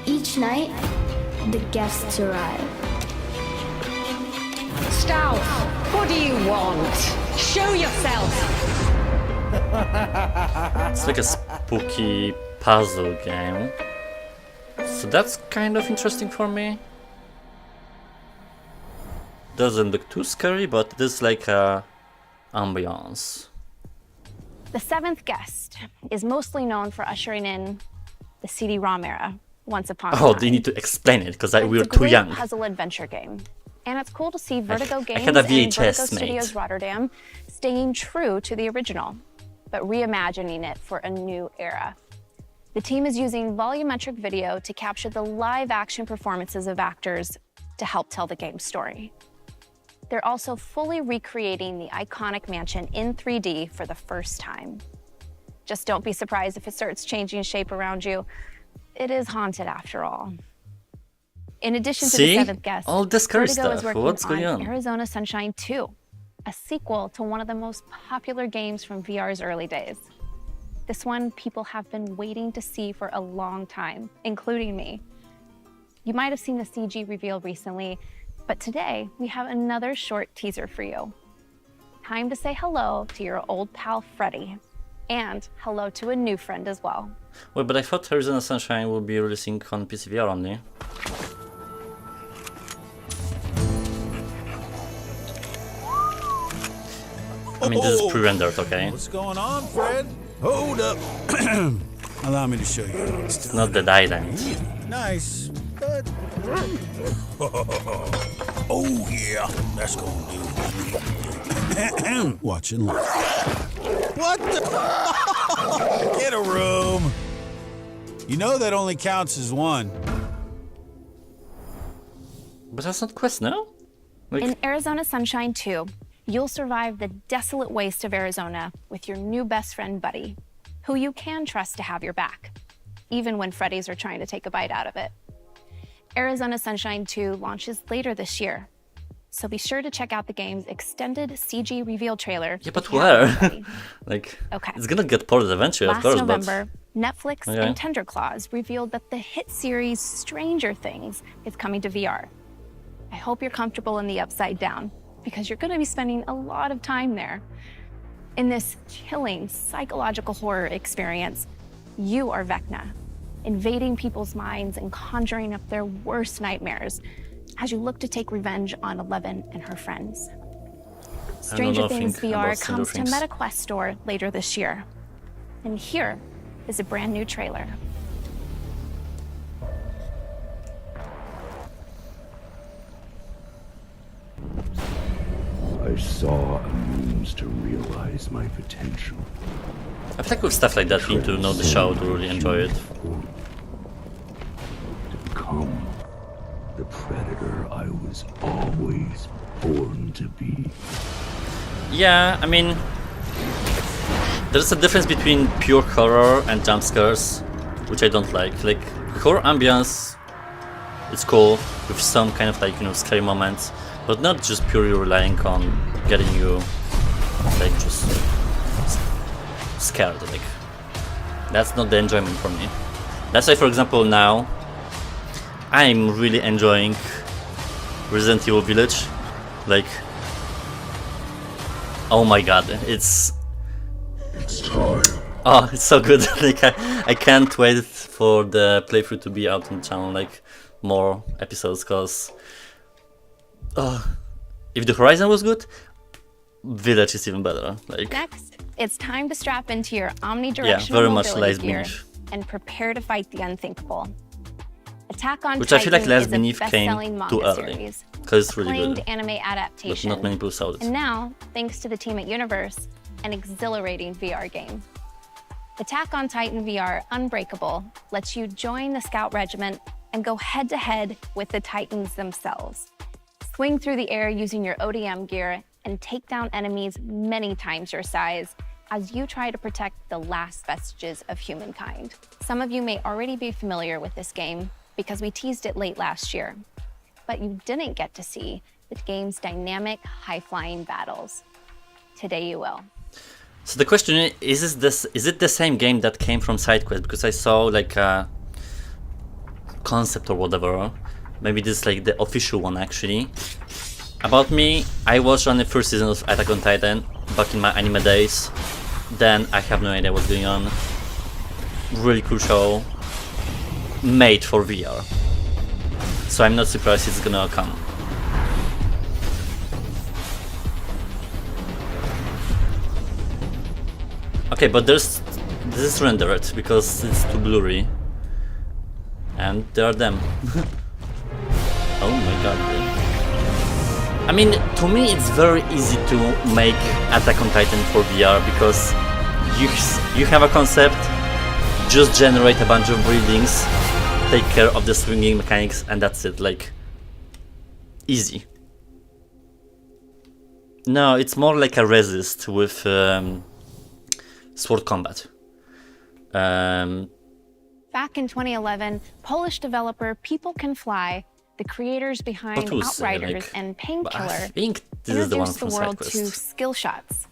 Each night, the guests arrive. Stout, what do you want? Show yourself! It's like a spooky puzzle game. So that's kind of interesting for me. Doesn't look too scary, but there's like a ambiance. The 7th guest is mostly known for ushering in the CD-ROM era, once upon a time. Oh, they need to explain it, because we were too young. It's a great puzzle adventure game. And it's cool to see Vertigo Games had a and VHS, Vertigo mate. Studios Rotterdam staying true to the original, but reimagining it for a new era. The team is using volumetric video to capture the live action performances of actors to help tell the game's story. They're also fully recreating the iconic mansion in 3D for the first time. Just don't be surprised if it starts changing shape around you. It is haunted after all. In addition to the seventh guest, all this curse Vertigo is stuff. working What's going on on? Arizona Sunshine 2, a sequel to one of the most popular games from VR's early days. This one people have been waiting to see for a long time, including me. You might have seen the CG reveal recently, but today we have another short teaser for you. Time to say hello to your old pal Freddy, and hello to a new friend as well. Well, but I thought Arizona Sunshine will be releasing on PC VR only. I mean, this is pre-rendered, okay? What's going on, Fred? Hold up. Allow me to show you. It's not Dead Island. Nice, but... Oh, yeah. That's gonna do. Watch and learn. What the... Get a room. You know that only counts as one. But that's not quest, no? Like... In Arizona Sunshine 2, you'll survive the desolate waste of Arizona with your new best friend, Buddy, who you can trust to have your back, even when Freddy's are trying to take a bite out of it. Arizona Sunshine 2 launches later this year, so be sure to check out the game's extended CG reveal trailer. Yeah, but where? Like, okay. It's gonna get ported eventually, of course, November, but... Netflix and Tenderclaws revealed that the hit series Stranger Things is coming to VR. I hope you're comfortable in the Upside Down, because you're going to be spending a lot of time there. In this chilling psychological horror experience, you are Vecna, invading people's minds and conjuring up their worst nightmares as you look to take revenge on Eleven and her friends. Stranger Things VR comes to MetaQuest Store later this year. And here is a brand new trailer. I saw a means to realize my potential. I feel like with stuff like that, you need to know the show to really enjoy it. To become the predator I was always born to be. Yeah, I mean, there's a difference between pure horror and jump scares, which I don't like. Like, horror ambience, it's cool, with some kind of like, you know, scary moments, but not just purely relying on getting you, like, just scared. Like, that's not the enjoyment for me. That's why, for example, now I'm really enjoying Resident Evil Village. Like, oh my god, it's time. Oh, it's so good. Like, I can't wait for the playthrough to be out on the channel, like more episodes, because if the Horizon was good, Village is even better. Like, next, it's time to strap into your omnidirectional very much mobility lies gear beneath. and prepare to fight the unthinkable. Attack on Which I feel like Titan Lies is Beneath a came best-selling too manga early, series, because it's really acclaimed good. anime But adaptation, not many people saw it. and now, thanks to the team at Universe, an exhilarating VR game. Attack on Titan VR Unbreakable lets you join the Scout Regiment and go head-to-head with the Titans themselves. Swing through the air using your ODM gear and take down enemies many times your size as you try to protect the last vestiges of humankind. Some of you may already be familiar with this game because we teased it late last year, but you didn't get to see the game's dynamic, high-flying battles. Today you will. So the question is it the same game that came from SideQuest? Because I saw like a concept or whatever. Maybe this is like the official one actually. About me, I watched on the first season of Attack on Titan back in my anime days. Then I have no idea what's going on. Really cool show. Made for VR. So I'm not surprised it's gonna come. Okay, but this is rendered because it's too blurry. And there are them. Oh my god. I mean, to me it's very easy to make Attack on Titan for VR because you have a concept, just generate a bunch of buildings, take care of the swinging mechanics, and that's it. Like, easy. No, it's more like a resist with sword combat. Back in 2011, Polish developer People Can Fly, the creators behind Oculus, Outriders like, and I Painkiller, think this is the one introduced from the world to SideQuest. skill shots.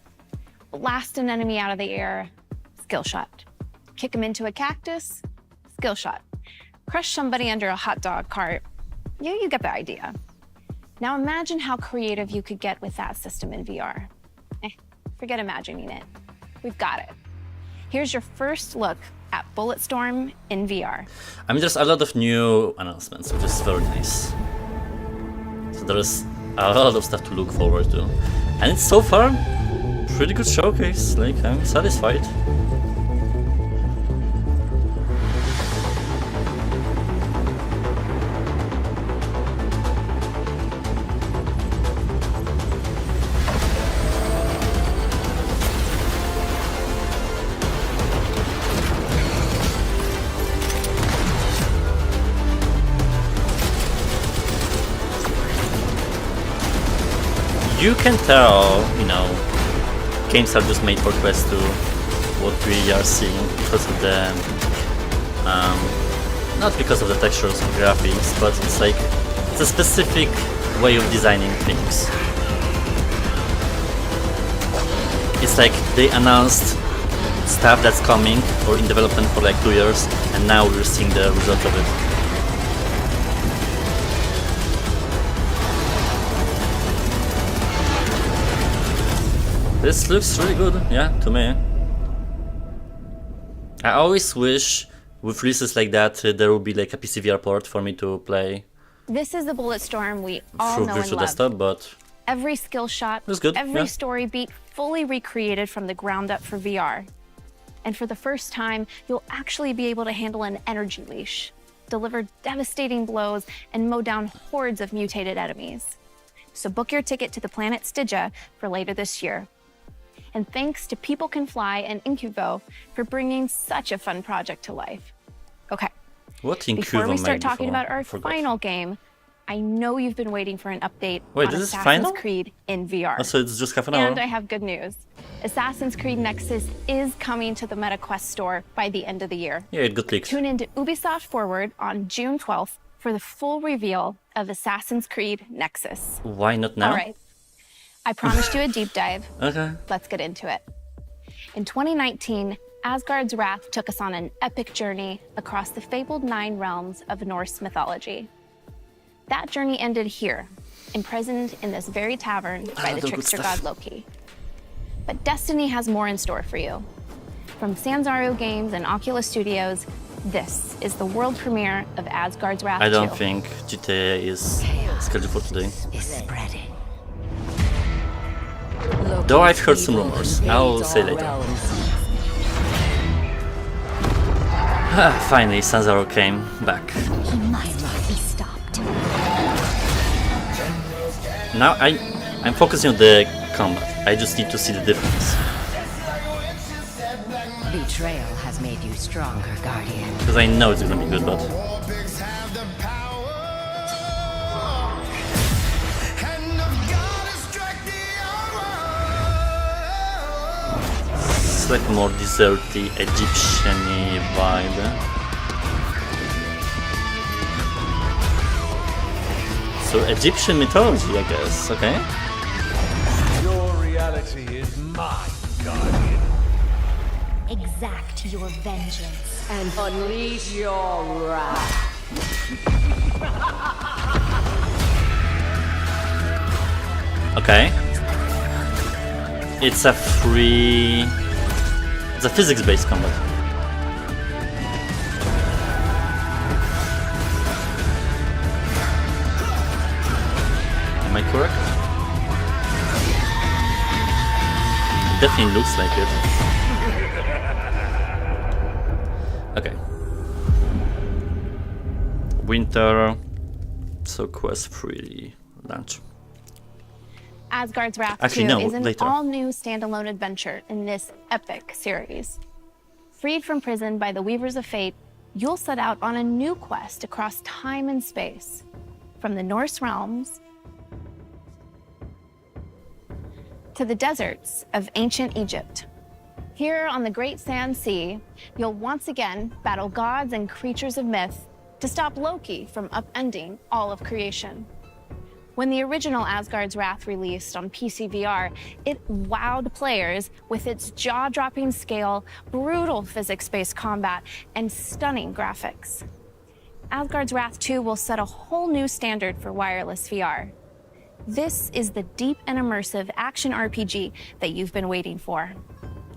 Blast an enemy out of the air, skill shot. Kick him into a cactus, skill shot. Crush somebody under a hot dog cart. You get the idea. Now imagine how creative you could get with that system in VR. Forget imagining it. We've got it. Here's your first look at Bulletstorm in VR. I mean, there's a lot of new announcements, which is very nice. So there's a lot of stuff to look forward to. And it's so far pretty good showcase, like I'm satisfied. You can tell, you know, games are just made for Quest 2, what we are seeing, because of the, not because of the textures and graphics, but it's like, it's a specific way of designing things. It's like they announced stuff that's coming or in development for like 2 years, and now we're seeing the result of it. This looks really good, yeah, to me. I always wish with releases like that there would be like a PC VR port for me to play This is the Bulletstorm we all through know and virtual love. desktop, but Every skill shot, That's good, every yeah. story beat fully recreated from the ground up for VR. And for the first time, you'll actually be able to handle an energy leash, deliver devastating blows, and mow down hordes of mutated enemies. So book your ticket to the planet Stygia for later this year. And thanks to People Can Fly and Incuvo for bringing such a fun project to life. Okay, what Incuvo before we start made talking before? about our Forgot. final game, I know you've been waiting for an update Wait, on this is Assassin's final? Creed in VR. Oh, so it's just half an hour. And I have good news. Assassin's Creed Nexus is coming to the MetaQuest store by the end of the year. Yeah, it got leaked. Tune in to Ubisoft Forward on June 12th for the full reveal of Assassin's Creed Nexus. Why not now? All right. I promised you a deep dive. Okay. Let's get into it. In 2019, Asgard's Wrath took us on an epic journey across the fabled 9 realms of Norse mythology. That journey ended here, imprisoned in this very tavern by the the good trickster stuff. god Loki. But Destiny has more in store for you. From Sanzaru Games and Oculus Studios, this is the world premiere of Asgard's Wrath I don't 2. think GTA is scheduled for today. Though I've heard some rumors. I'll say later. Finally, Sanzaru came back. He must not be stopped. Now I'm focusing on the combat. I just need to see the difference. Betrayal has made you stronger, Guardian. Because I know it's gonna be good, but it's like more deserty, Egyptian-y vibe. So Egyptian mythology, I guess, okay? Your reality is mine, Guardian. Exact your vengeance. And unleash your wrath. Okay. It's a physics-based combat. Am I correct? It definitely looks like it. Okay. Winter, so Quest 3 launch. Asgard's Wrath Actually, 2 no, is an later. all-new standalone adventure in this epic series. Freed from prison by the Weavers of Fate, you'll set out on a new quest across time and space. From the Norse realms to the deserts of ancient Egypt. Here on the Great Sand Sea, you'll once again battle gods and creatures of myth to stop Loki from upending all of creation. When the original Asgard's Wrath released on PC VR, it wowed players with its jaw-dropping scale, brutal physics-based combat, and stunning graphics. Asgard's Wrath 2 will set a whole new standard for wireless VR. This is the deep and immersive action RPG that you've been waiting for.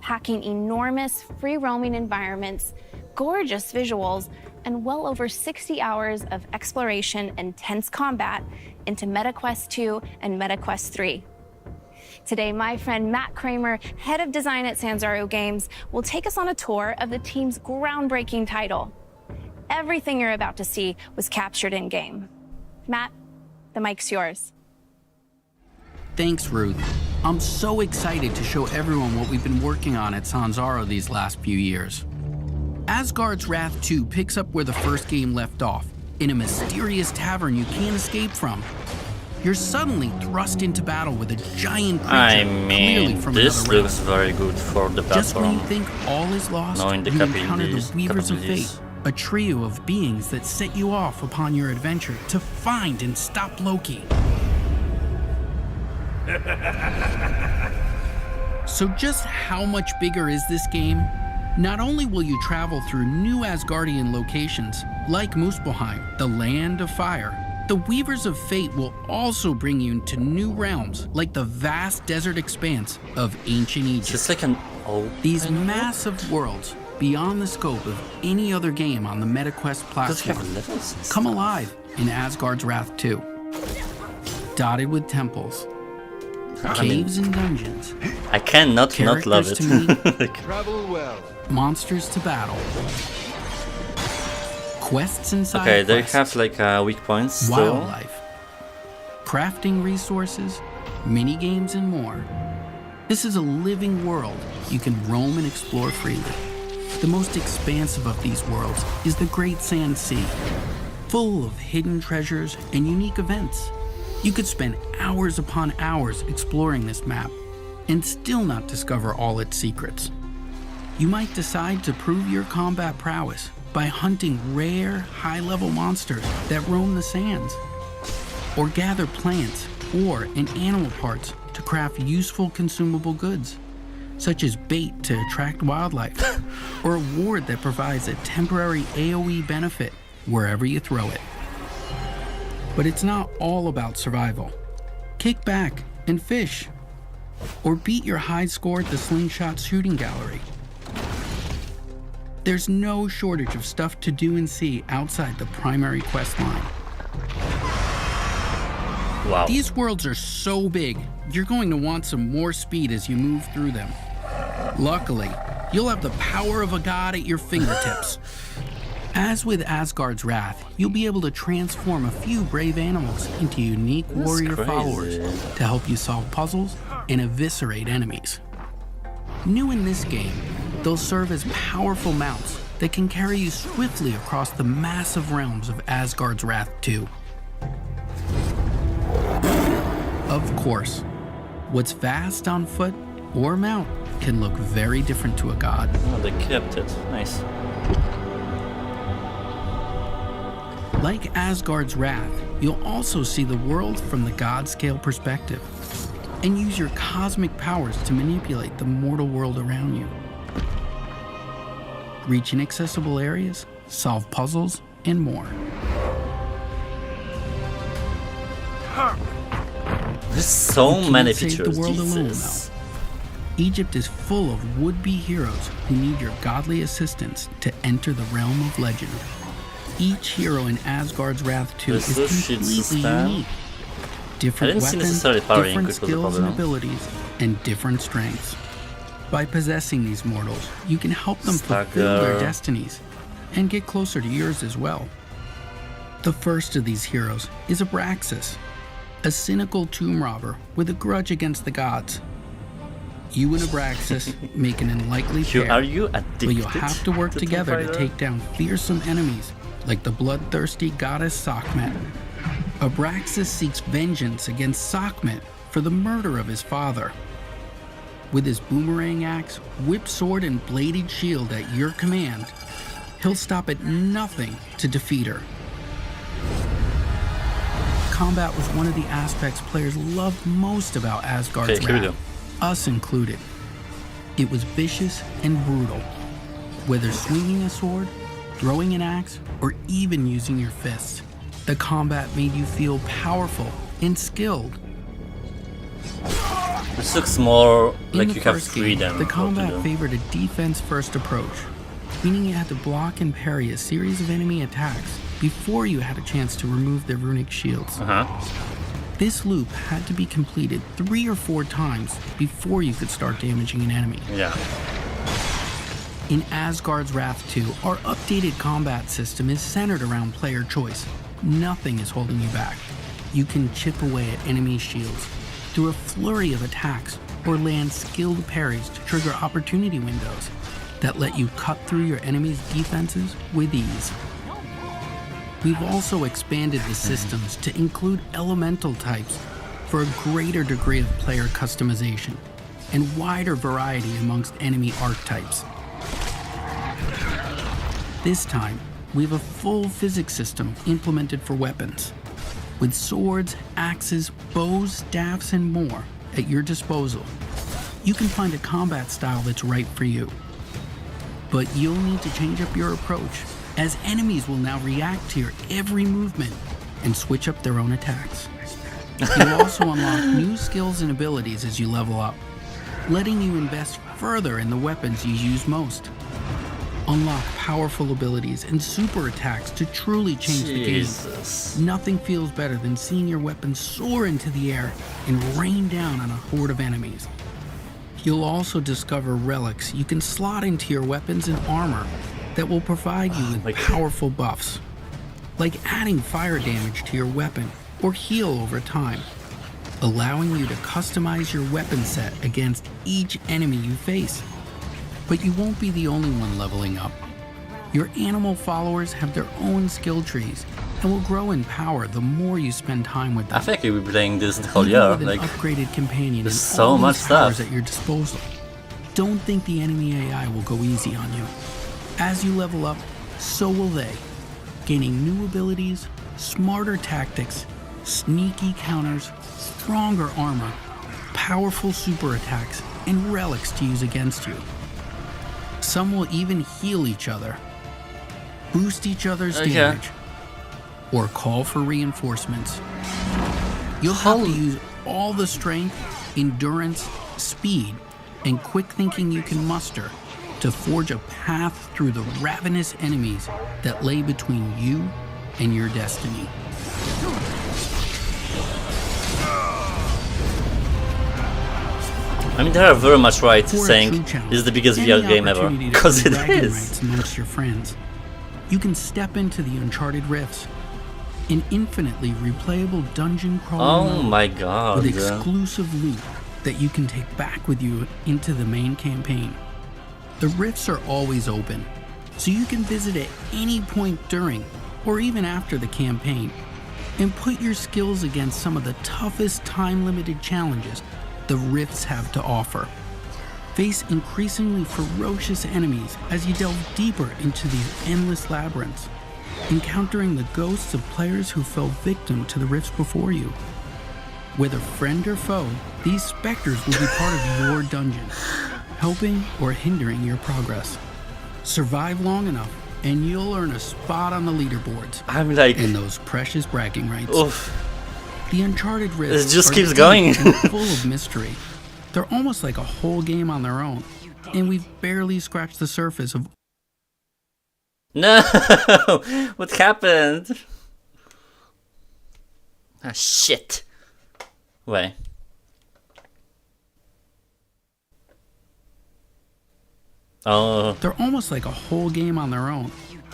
Packing enormous, free-roaming environments, gorgeous visuals, and well over 60 hours of exploration and tense combat into MetaQuest 2 and MetaQuest 3. Today, my friend Matt Kramer, head of design at Sanzaru Games, will take us on a tour of the team's groundbreaking title. Everything you're about to see was captured in-game. Matt, the mic's yours. Thanks, Ruth. I'm so excited to show everyone what we've been working on at Sanzaru these last few years. Asgard's Wrath 2 picks up where the first game left off, in a mysterious tavern you can't escape from. You're suddenly thrust into battle with a giant creature, I clearly mean, from this another looks realm. very good for the Just when you platform. think all is lost, Knowing the you encounter the capabilities- Weavers of Fate, capabilities. a trio of beings that set you off upon your adventure to find and stop Loki. So just how much bigger is this game? Not only will you travel through new Asgardian locations, like Muspelheim, the Land of Fire, the Weavers of Fate will also bring you into new realms, like the vast desert expanse of ancient Egypt. It's like an These massive worlds, beyond the scope of any other game on the MetaQuest platform, come alive in Asgard's Wrath 2. Dotted with temples, caves and dungeons, I cannot not love it. characters to meet, Travel well. monsters to battle, quests and side Okay, they quests, have like weak points still. wildlife, crafting resources, mini games, and more. This is a living world you can roam and explore freely. The most expansive of these worlds is the Great Sand Sea, full of hidden treasures and unique events. You could spend hours upon hours exploring this map and still not discover all its secrets. You might decide to prove your combat prowess by hunting rare, high-level monsters that roam the sands, or gather plants or and animal parts to craft useful consumable goods, such as bait to attract wildlife, or a ward that provides a temporary AoE benefit wherever you throw it. But it's not all about survival. Kick back and fish, or beat your high score at the slingshot shooting gallery. There's no shortage of stuff to do and see outside the primary quest line. Wow. These worlds are so big, you're going to want some more speed as you move through them. Luckily, you'll have the power of a god at your fingertips. As with Asgard's Wrath, you'll be able to transform a few brave animals into unique That's warrior crazy. followers to help you solve puzzles and eviscerate enemies. New in this game, they'll serve as powerful mounts that can carry you swiftly across the massive realms of Asgard's Wrath 2. Of course, what's vast on foot or mount can look very different to a god. Oh, they kept it. Nice. Like Asgard's Wrath, you'll also see the world from the god-scale perspective and use your cosmic powers to manipulate the mortal world around you. Reach inaccessible areas, solve puzzles, and more. There's so You many can't save features. the world alone, Jesus. though. Egypt is full of would-be heroes who need your godly assistance to enter the realm of legend. Each hero in Asgard's Wrath 2 There's is this shit completely system. unique. I Different didn't see weapons, necessarily parrying different could be the skills and problem. abilities, and different strengths. By possessing these mortals, you can help them fulfill their Stagger. destinies and get closer to yours as well. The first of these heroes is Abraxas, a cynical tomb robber with a grudge against the gods. You and Abraxas make an unlikely pair, Are you but addicted you'll have to work to together to Tomb Raider? take down fearsome enemies like the bloodthirsty goddess Sekhmet. Abraxas seeks vengeance against Sekhmet for the murder of his father. With his boomerang axe, whip sword, and bladed shield at your command, he'll stop at nothing to defeat her. Combat was one of the aspects players loved most about Asgard's Wrath, us included. It was vicious and brutal. Whether swinging a sword, throwing an axe, or even using your fists, the combat made you feel powerful and skilled. This looks more like you have first freedom. game, the combat favored a defense-first approach, meaning you had to block and parry a series of enemy attacks before you had a chance to remove their runic shields. This loop had to be completed 3 or 4 times before you could start damaging an enemy. In Asgard's Wrath 2, our updated combat system is centered around player choice. Nothing is holding you back. You can chip away at enemy shields through a flurry of attacks or land skilled parries to trigger opportunity windows that let you cut through your enemy's defenses with ease. We've also expanded the systems to include elemental types for a greater degree of player customization and wider variety amongst enemy archetypes. This time, we have a full physics system implemented for weapons, with swords, axes, bows, staffs, and more at your disposal. You can find a combat style that's right for you. But you'll need to change up your approach, as enemies will now react to your every movement and switch up their own attacks. You'll also unlock new skills and abilities as you level up, letting you invest further in the weapons you use most. Unlock powerful abilities and super attacks to truly change the game. Nothing feels better than seeing your weapon soar into the air and rain down on a horde of enemies. You'll also discover relics you can slot into your weapons and armor that will provide you with powerful buffs, like adding fire damage to your weapon or heal over time, allowing you to customize your weapon set against each enemy you face. But you won't be the only one leveling up. Your animal followers have their own skill trees and will grow in power the more you spend time with them. I think you'll be playing this the whole year. With an Like, upgraded companion there's and so all much these powers stuff. at your disposal. Don't think the enemy AI will go easy on you. As you level up, so will they, gaining new abilities, smarter tactics, sneaky counters, stronger armor, powerful super attacks, and relics to use against you. Some will even heal each other, boost each other's damage, or call for reinforcements. You'll have to use all the strength, endurance, speed, and quick thinking you can muster to forge a path through the ravenous enemies that lay between you and your destiny. I mean, they are very much right For a saying true challenge, this is the biggest any VR game ever. opportunity to Because play it bragging is. rights amongst your friends. You can step into the Uncharted Rifts, an infinitely replayable dungeon crawling Oh mode my god. with exclusive loot that you can take back with you into the main campaign. The rifts are always open, so you can visit at any point during or even after the campaign and put your skills against some of the toughest time-limited challenges the rifts have to offer. Face increasingly ferocious enemies as you delve deeper into these endless labyrinths, encountering the ghosts of players who fell victim to the rifts before you. Whether friend or foe, these specters will be part of your dungeon, helping or hindering your progress. Survive long enough, and you'll earn a spot on the leaderboards. I'm like, and those precious bragging rights. Oof. The Uncharted Rifts It just are keeps deep going. and full of mystery. They're almost like a whole game on their own, and we've barely scratched the surface of. No! What happened? Ah, shit. Wait. Oh. They're almost like a whole game on their own,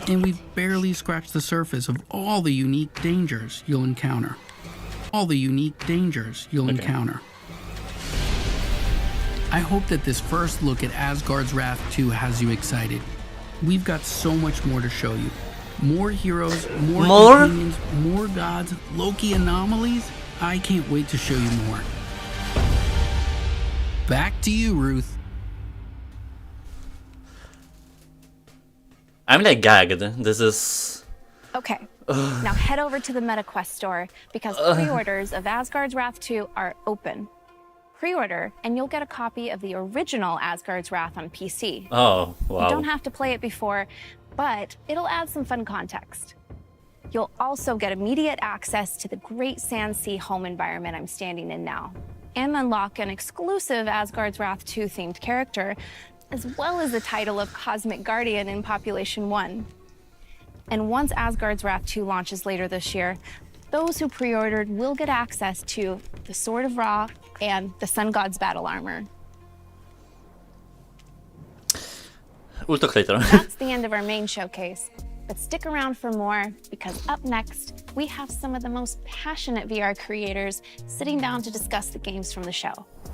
and we've barely scratched the surface of all the unique dangers you'll encounter. All the unique dangers you'll encounter. I hope that this first look at Asgard's Wrath 2 has you excited. We've got so much more to show you. More heroes, more companions, more gods, Loki anomalies. I can't wait to show you more. Back to you, Ruth. I'm like gagged. This is... Okay, now head over to the MetaQuest store because pre-orders of Asgard's Wrath 2 are open. Pre-order, and you'll get a copy of the original Asgard's Wrath on PC. Oh, wow. You don't have to play it before, but it'll add some fun context. You'll also get immediate access to the Great Sand Sea home environment I'm standing in now, and unlock an exclusive Asgard's Wrath 2 themed character, as well as the title of Cosmic Guardian in Population 1. And once Asgard's Wrath 2 launches later this year, those who pre-ordered will get access to the Sword of Ra and the Sun God's battle armor. We'll talk later. That's the end of our main showcase. But stick around for more, because up next, we have some of the most passionate VR creators sitting down to discuss the games from the show.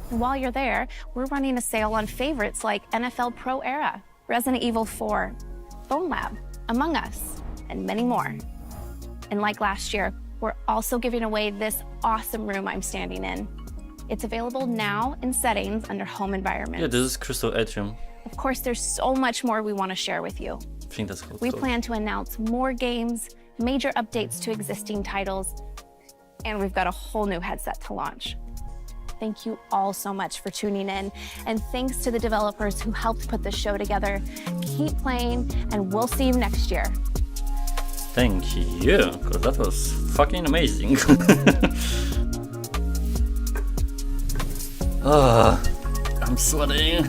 And while you're there, we're running a sale on favorites like NFL Pro Era, Resident Evil 4, Bone Lab, Among Us, and many more. And like last year, we're also giving away this awesome room I'm standing in. It's available now in settings under Home Environment. Yeah, this is Crystal Atrium. Of course, there's so much more we want to share with you. I think that's cool. We plan to announce more games, major updates to existing titles, and we've got a whole new headset to launch. Thank you all so much for tuning in, and thanks to the developers who helped put this show together. Keep playing, and we'll see you next year. Thank you, because that was fucking amazing. I'm sweating.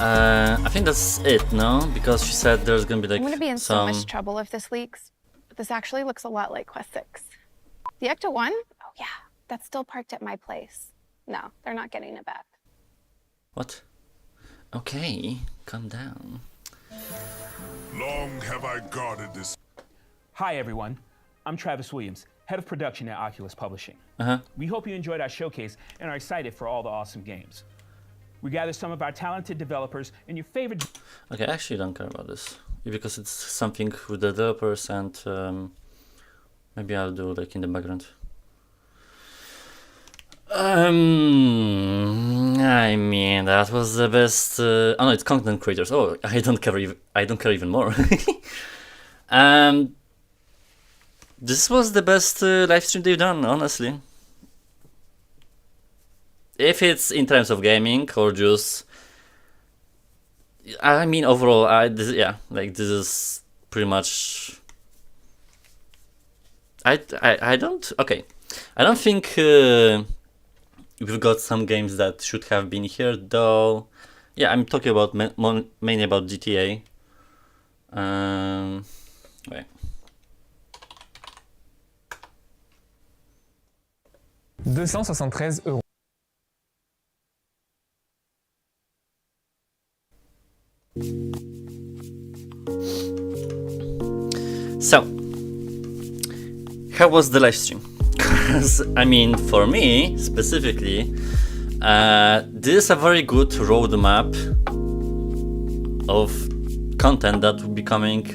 I think that's it, no? Because she said there's gonna be like I'm gonna be in so some... much trouble if this leaks. This actually looks a lot like Quest 6. The Ecto 1? Oh yeah, that's still parked at my place. No, they're not getting it back. What? Okay, calm down. Long have I guarded this. Hi everyone, I'm Travis Williams, head of production at Oculus Publishing. We hope you enjoyed our showcase and are excited for all the awesome games. We gathered some of our talented developers and your favorite... Okay, I actually don't care about this. Because it's something with the developers and maybe I'll do like in the background. I mean, that was the best... oh no, it's content creators. Oh, I don't care even more. This was the best live stream they've done, honestly. If it's in terms of gaming or just, I mean, overall, this is pretty much. I don't think we've got some games that should have been here, though. Yeah, I'm talking about mainly about GTA. Wait. 273 €. So, how was the live stream? Because, I mean, for me, specifically, this is a very good roadmap of content that will be coming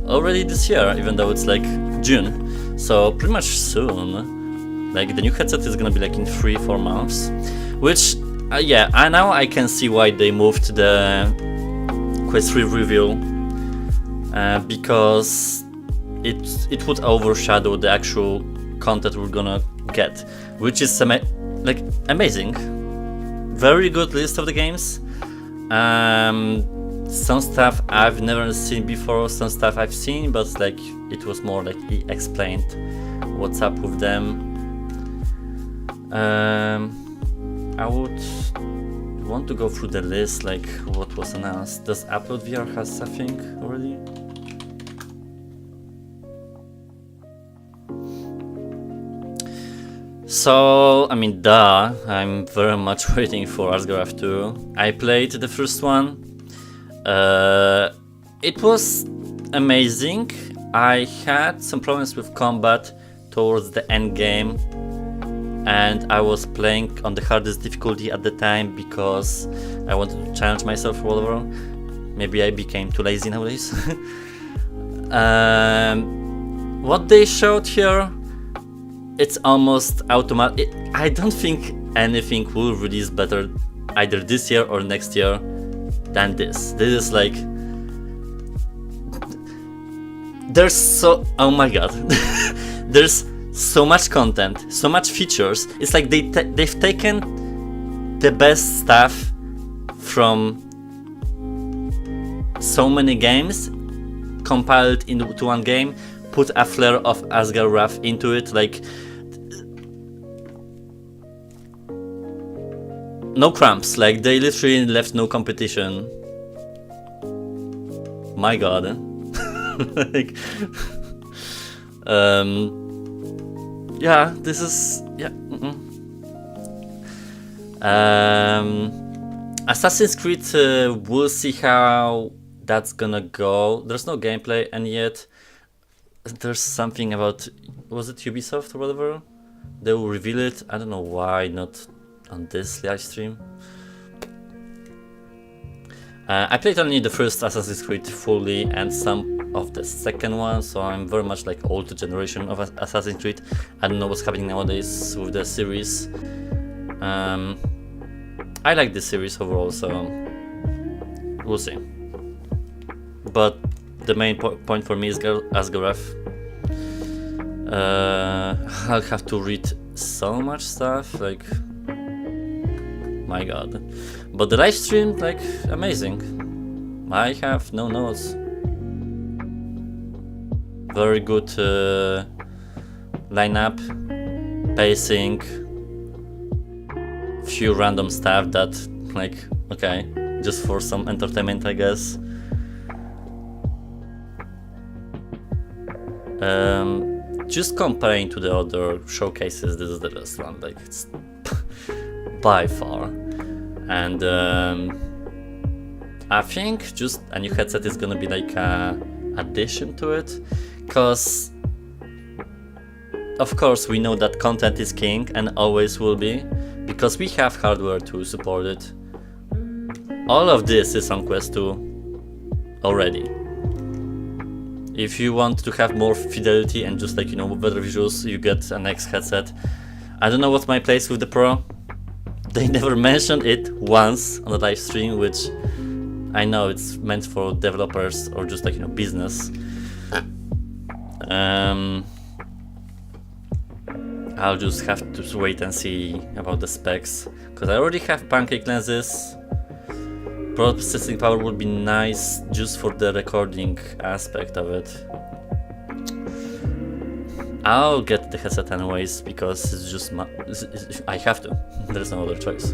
already this year, even though it's like June. So, pretty much soon. Like, the new headset is gonna be like in 3-4 months. Which, yeah, now I can see why they moved the Quest 3 reveal. Because it would overshadow the actual content we're gonna get, which is like amazing. Very good list of the games. Some stuff I've never seen before, some stuff I've seen, but like it was more like he explained what's up with them. I would want to go through the list, like what was announced. Does Upload VR has something already? So, I mean, I'm very much waiting for Asgard 2. I played the first one. It was amazing. I had some problems with combat towards the end game, and I was playing on the hardest difficulty at the time because I wanted to challenge myself or whatever. Maybe I became too lazy nowadays. What they showed here, it's almost automatic. I don't think anything will release better either this year or next year than this. This is like, there's so, oh my god, there's so much content, so much features. It's like they've taken the best stuff from so many games, compiled into one game, put a flair of Asgard Wrath into it, like no cramps, like they literally left no competition. My god. Like, yeah, this is, yeah. Assassin's Creed, we'll see how that's gonna go. There's no gameplay, and yet there's something about, was it Ubisoft or whatever? They will reveal it. I don't know why not on this live stream. I played only the first Assassin's Creed fully and some of the second one, so I'm very much like old generation of Assassin's Creed. I don't know what's happening nowadays with the series. I like this series overall, so we'll see. But the main point for me is Asgard Wrath. I'll have to read so much stuff, like, my god. But the live stream, like, amazing. I have no notes. Very good lineup, pacing, few random stuff that, like, okay, just for some entertainment, I guess. Just comparing to the other showcases, this is the best one, like, it's by far. And I think just a new headset is gonna be like a addition to it, because of course we know that content is king and always will be, because we have hardware to support it. All of this is on Quest 2 already. If you want to have more fidelity and just, like, you know, better visuals, you get a next headset. I don't know what's my place with the Pro. They never mentioned it once on the live stream, which I know it's meant for developers or just, like, you know, business. I'll just have to wait and see about the specs, because I already have pancake lenses. Processing power would be nice just for the recording aspect of it. I'll get the headset anyways, because it's just I have to. There's no other choice.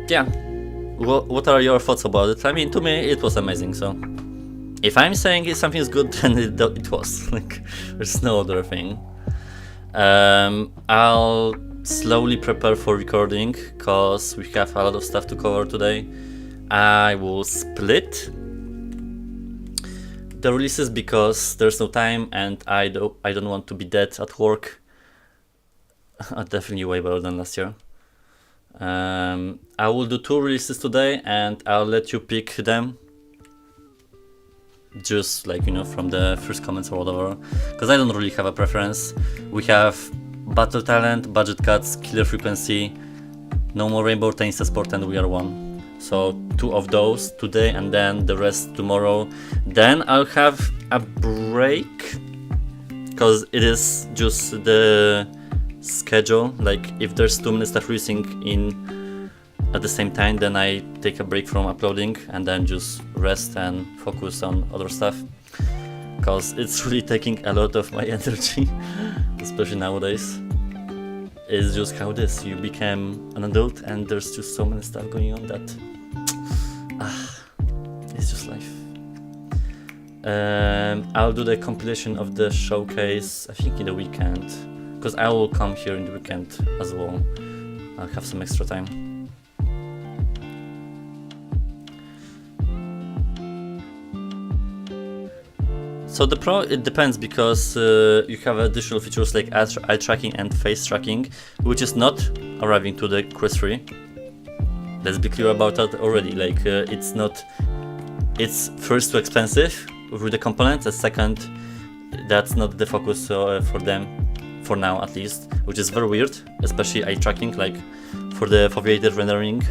Yeah. What are your thoughts about it? I mean, to me, it was amazing. So, if I'm saying something is good, then it was. Like, there's no other thing. I'll slowly prepare for recording, because we have a lot of stuff to cover today. I will split the releases because there's no time, and I don't want to be dead at work. Definitely way better than last year. I will do 2 releases today, and I'll let you pick them. Just, like, you know, from the first comments or whatever, because I don't really have a preference. We have Battle Talent, Budget Cuts, Killer Frequency, No More Rainbow, Tennis Sport, and We Are One. So 2 of those today, and then the rest tomorrow. Then I'll have a break, because it is just the schedule. Like, if there's too many stuff releasing in at the same time, then I take a break from uploading and then just rest and focus on other stuff, because it's really taking a lot of my energy, especially nowadays. It's just how it is. You become an adult and there's just so many stuff going on that it's just life. I'll do the compilation of the showcase, I think, in the weekend, because I will come here in the weekend as well. I'll have some extra time. So the Pro, it depends, because you have additional features like eye tracking and face tracking, which is not arriving to the Quest 3. Let's be clear about that already. Like, it's first too expensive, with the components, and second, that's not the focus for them, for now at least, which is very weird, especially eye tracking, like for the foveated rendering.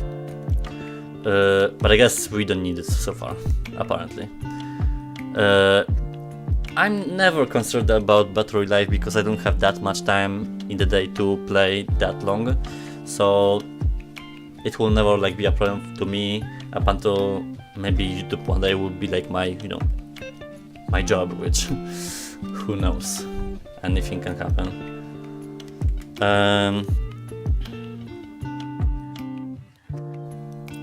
But I guess we don't need it so far, apparently. I'm never concerned about battery life because I don't have that much time in the day to play that long, so it will never like be a problem to me up until maybe YouTube one day will be like my, you know, my job, which who knows, anything can happen.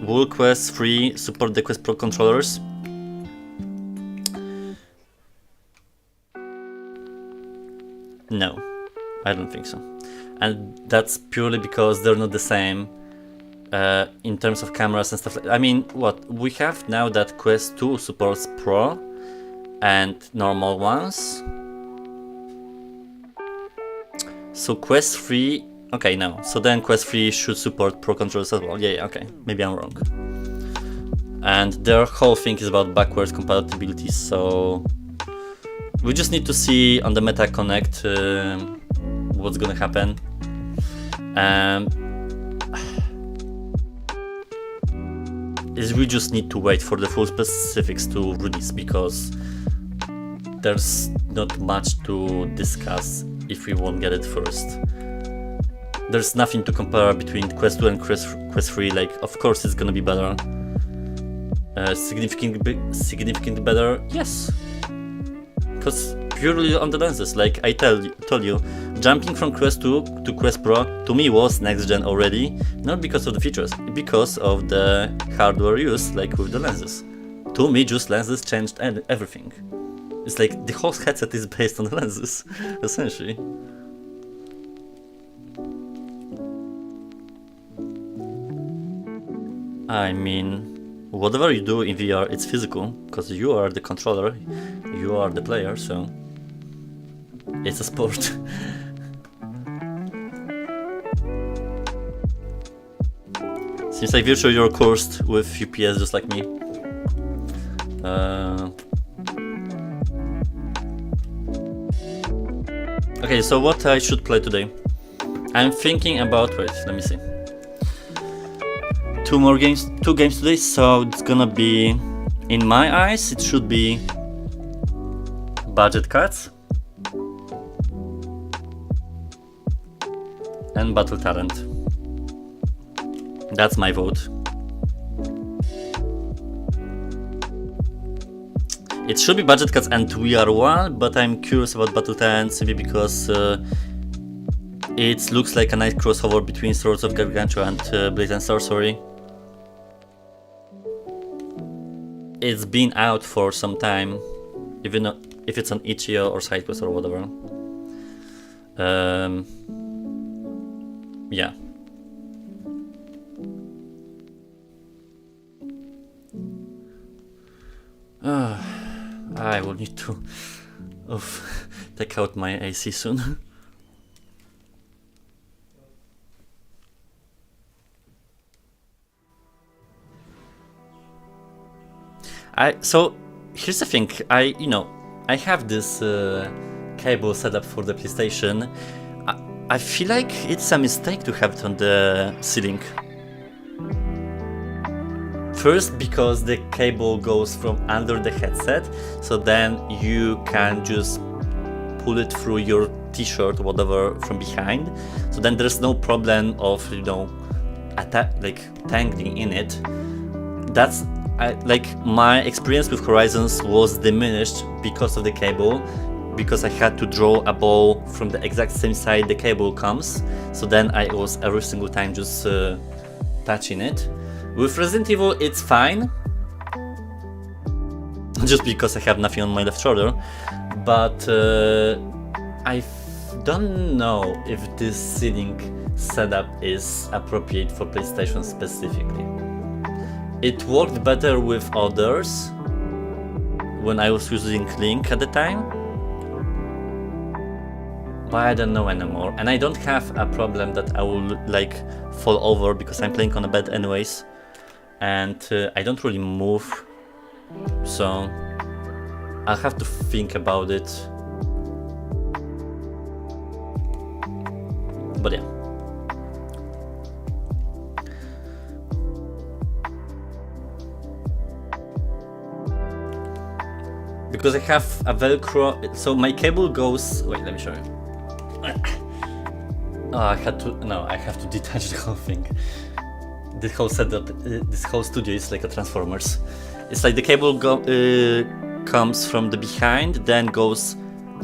Will Quest 3 support the Quest Pro controllers? No, I don't think so. And that's purely because they're not the same in terms of cameras and stuff. I mean, what we have now that Quest 2 supports Pro and normal ones. So Quest 3, okay, no. So then Quest 3 should support Pro controllers as well. Yeah, okay, maybe I'm wrong. And their whole thing is about backwards compatibility, so we just need to see on the Meta Connect what's gonna happen. We just need to wait for the full specifics to release, because there's not much to discuss if we won't get it first. There's nothing to compare between Quest 2 and Quest 3, like of course it's gonna be better. Significantly better, yes. Because purely on the lenses, like I told you, jumping from Quest 2 to Quest Pro to me was next gen already, not because of the features, because of the hardware use, like with the lenses. To me, just lenses changed everything. It's like the whole headset is based on the lenses, essentially. I mean, whatever you do in VR, it's physical, because you are the controller, you are the player, so it's a sport. Seems like virtually you're cursed with UPS just like me. Okay, so what I should play today? I'm thinking about, wait, let me see. Two games today, so it's gonna be, in my eyes, it should be Budget Cuts and Battle Talent. That's my vote. It should be Budget Cuts and We Are One, but I'm curious about Battle Talent simply because it looks like a nice crossover between Swords of Gargantua and Blade and Sorcery. It's been out for some time, even if it's on itch.io or SideQuest or whatever. Yeah. I will need to take out my AC soon. So here's the thing, I have this cable set up for the PlayStation. I feel like it's a mistake to have it on the ceiling. First, because the cable goes from under the headset, so then you can just pull it through your t-shirt or whatever from behind. So then there's no problem of, tangling in it. That's my experience with Horizons was diminished because of the cable, because I had to draw a ball from the exact same side the cable comes. So then I was every single time just touching it. With Resident Evil, it's fine, just because I have nothing on my left shoulder. But I don't know if this ceiling setup is appropriate for PlayStation specifically. It worked better with others when I was using Link at the time, but I don't know anymore. And I don't have a problem that I will fall over because I'm playing on a bed anyways, and I don't really move, so I'll have to think about it. But yeah. Because I have a Velcro, so my cable goes. Wait, let me show you. Oh, I have to detach the whole thing. This whole setup, this whole studio is like a Transformers. It's like the cable comes from the behind, then goes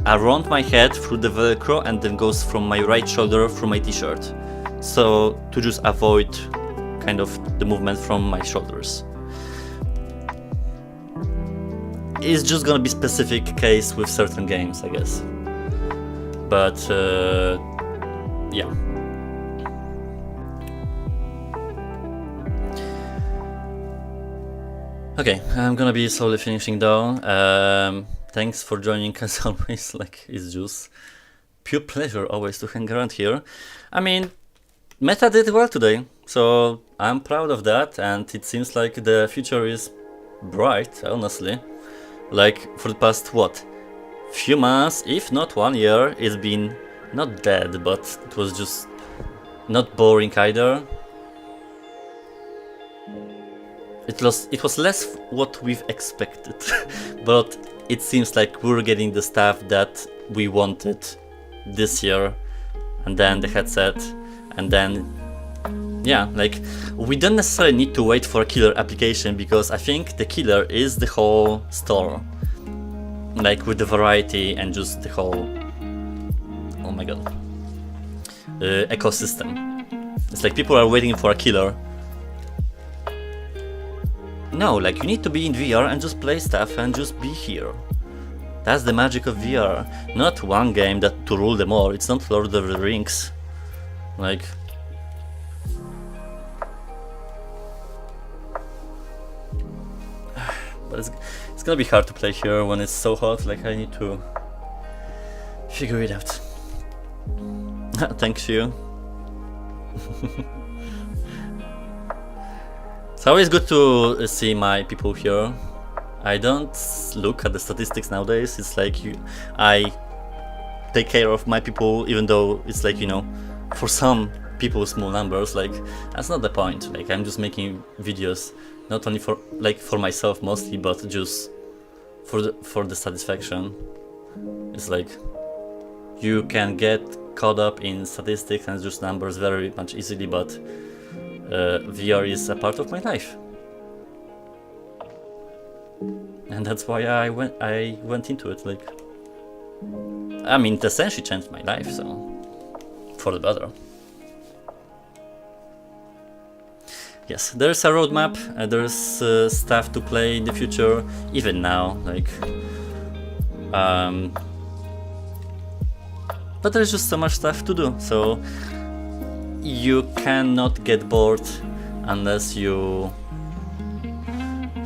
around my head through the Velcro, and then goes from my right shoulder through my t-shirt. So to just avoid kind of the movement from my shoulders. It's just gonna be specific case with certain games, I guess. But yeah. Okay, I'm gonna be slowly finishing though. Thanks for joining as always, like it's just pure pleasure always to hang around here. I mean, Meta did well today, so I'm proud of that, and it seems like the future is bright, honestly. Like for the past what? Few months, if not 1 year, it's been not dead, but it was just not boring either. It was less what we've expected, but it seems like we're getting the stuff that we wanted this year, and then the headset, and then yeah, like we don't necessarily need to wait for a killer application, because I think the killer is the whole store, like with the variety and just the whole, oh my god, ecosystem. It's like people are waiting for a killer. No, like you need to be in VR and just play stuff and just be here. That's the magic of VR. Not one game that to rule them all. It's not Lord of the Rings. Like, but it's gonna be hard to play here when it's so hot. Like I need to figure it out. Thanks you. It's always good to see my people here. I don't look at the statistics nowadays. It's like I take care of my people, even though it's like, you know, for some people small numbers. Like that's not the point. Like I'm just making videos not only for myself mostly, but just for the satisfaction. It's like you can get caught up in statistics and just numbers very much easily, but VR is a part of my life, and that's why I went into it. Like, I mean, it essentially changed my life, so for the better. Yes, there's a roadmap. There's stuff to play in the future, even now. Like, but there's just so much stuff to do. So you cannot get bored unless you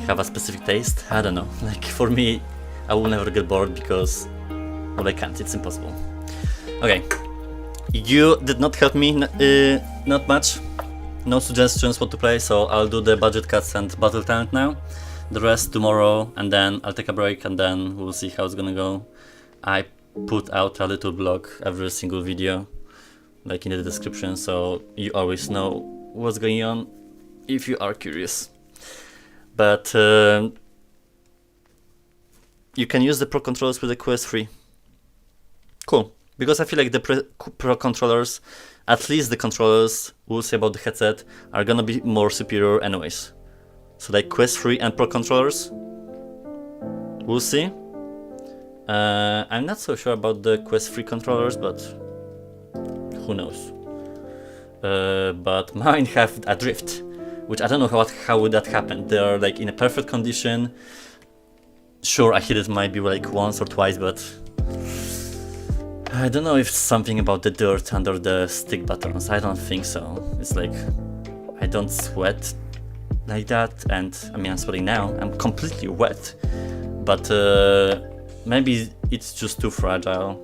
have a specific taste. I don't know. Like for me, I will never get bored because, well, I can't. It's impossible. Okay, you did not help me. Not much. No suggestions what to play. So I'll do the budget cuts and battle talent now. The rest tomorrow, and then I'll take a break, and then we'll see how it's gonna go. I put out a little blog every single video, like in the description, so you always know what's going on if you are curious. But you can use the Pro controllers with the Quest 3. Cool, because I feel like the Pro controllers, at least the controllers, we'll see about the headset, are gonna be more superior anyways. So like Quest 3 and Pro controllers, we'll see. I'm not so sure about the Quest 3 controllers, but who knows. But mine have a drift, which I don't know how would that happen. They are like in a perfect condition. Sure, I hit it maybe like once or twice, but I don't know if it's something about the dirt under the stick buttons. I don't think so. It's like I don't sweat like that, and I mean I'm sweating now. I'm completely wet, but maybe it's just too fragile.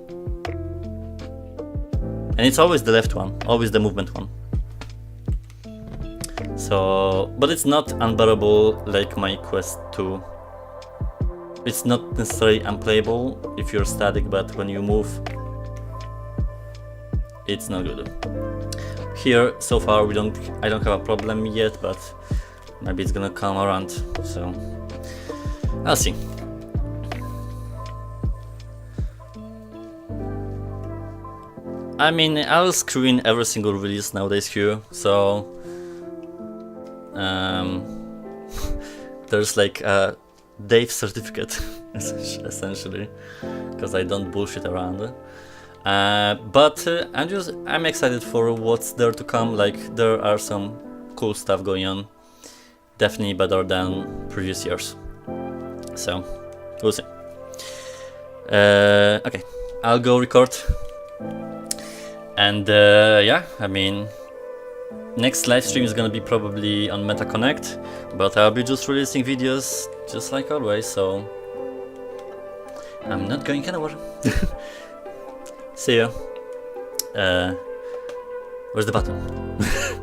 And it's always the left one, always the movement one. So, but it's not unbearable like my Quest 2 it's not necessarily unplayable if you're static, but when you move, it's not good. Here, so far, I don't have a problem yet, but maybe it's gonna come around, so I'll see. I mean, I'll screen every single release nowadays here, so there's like a Dave certificate, essentially, because I don't bullshit around. But I'm excited for what's there to come. Like, there are some cool stuff going on, definitely better than previous years. So we'll see. Okay, I'll go record. And yeah, I mean, next live stream is gonna be probably on MetaConnect, but I'll be just releasing videos just like always, so I'm not going anywhere. See ya. Where's the button?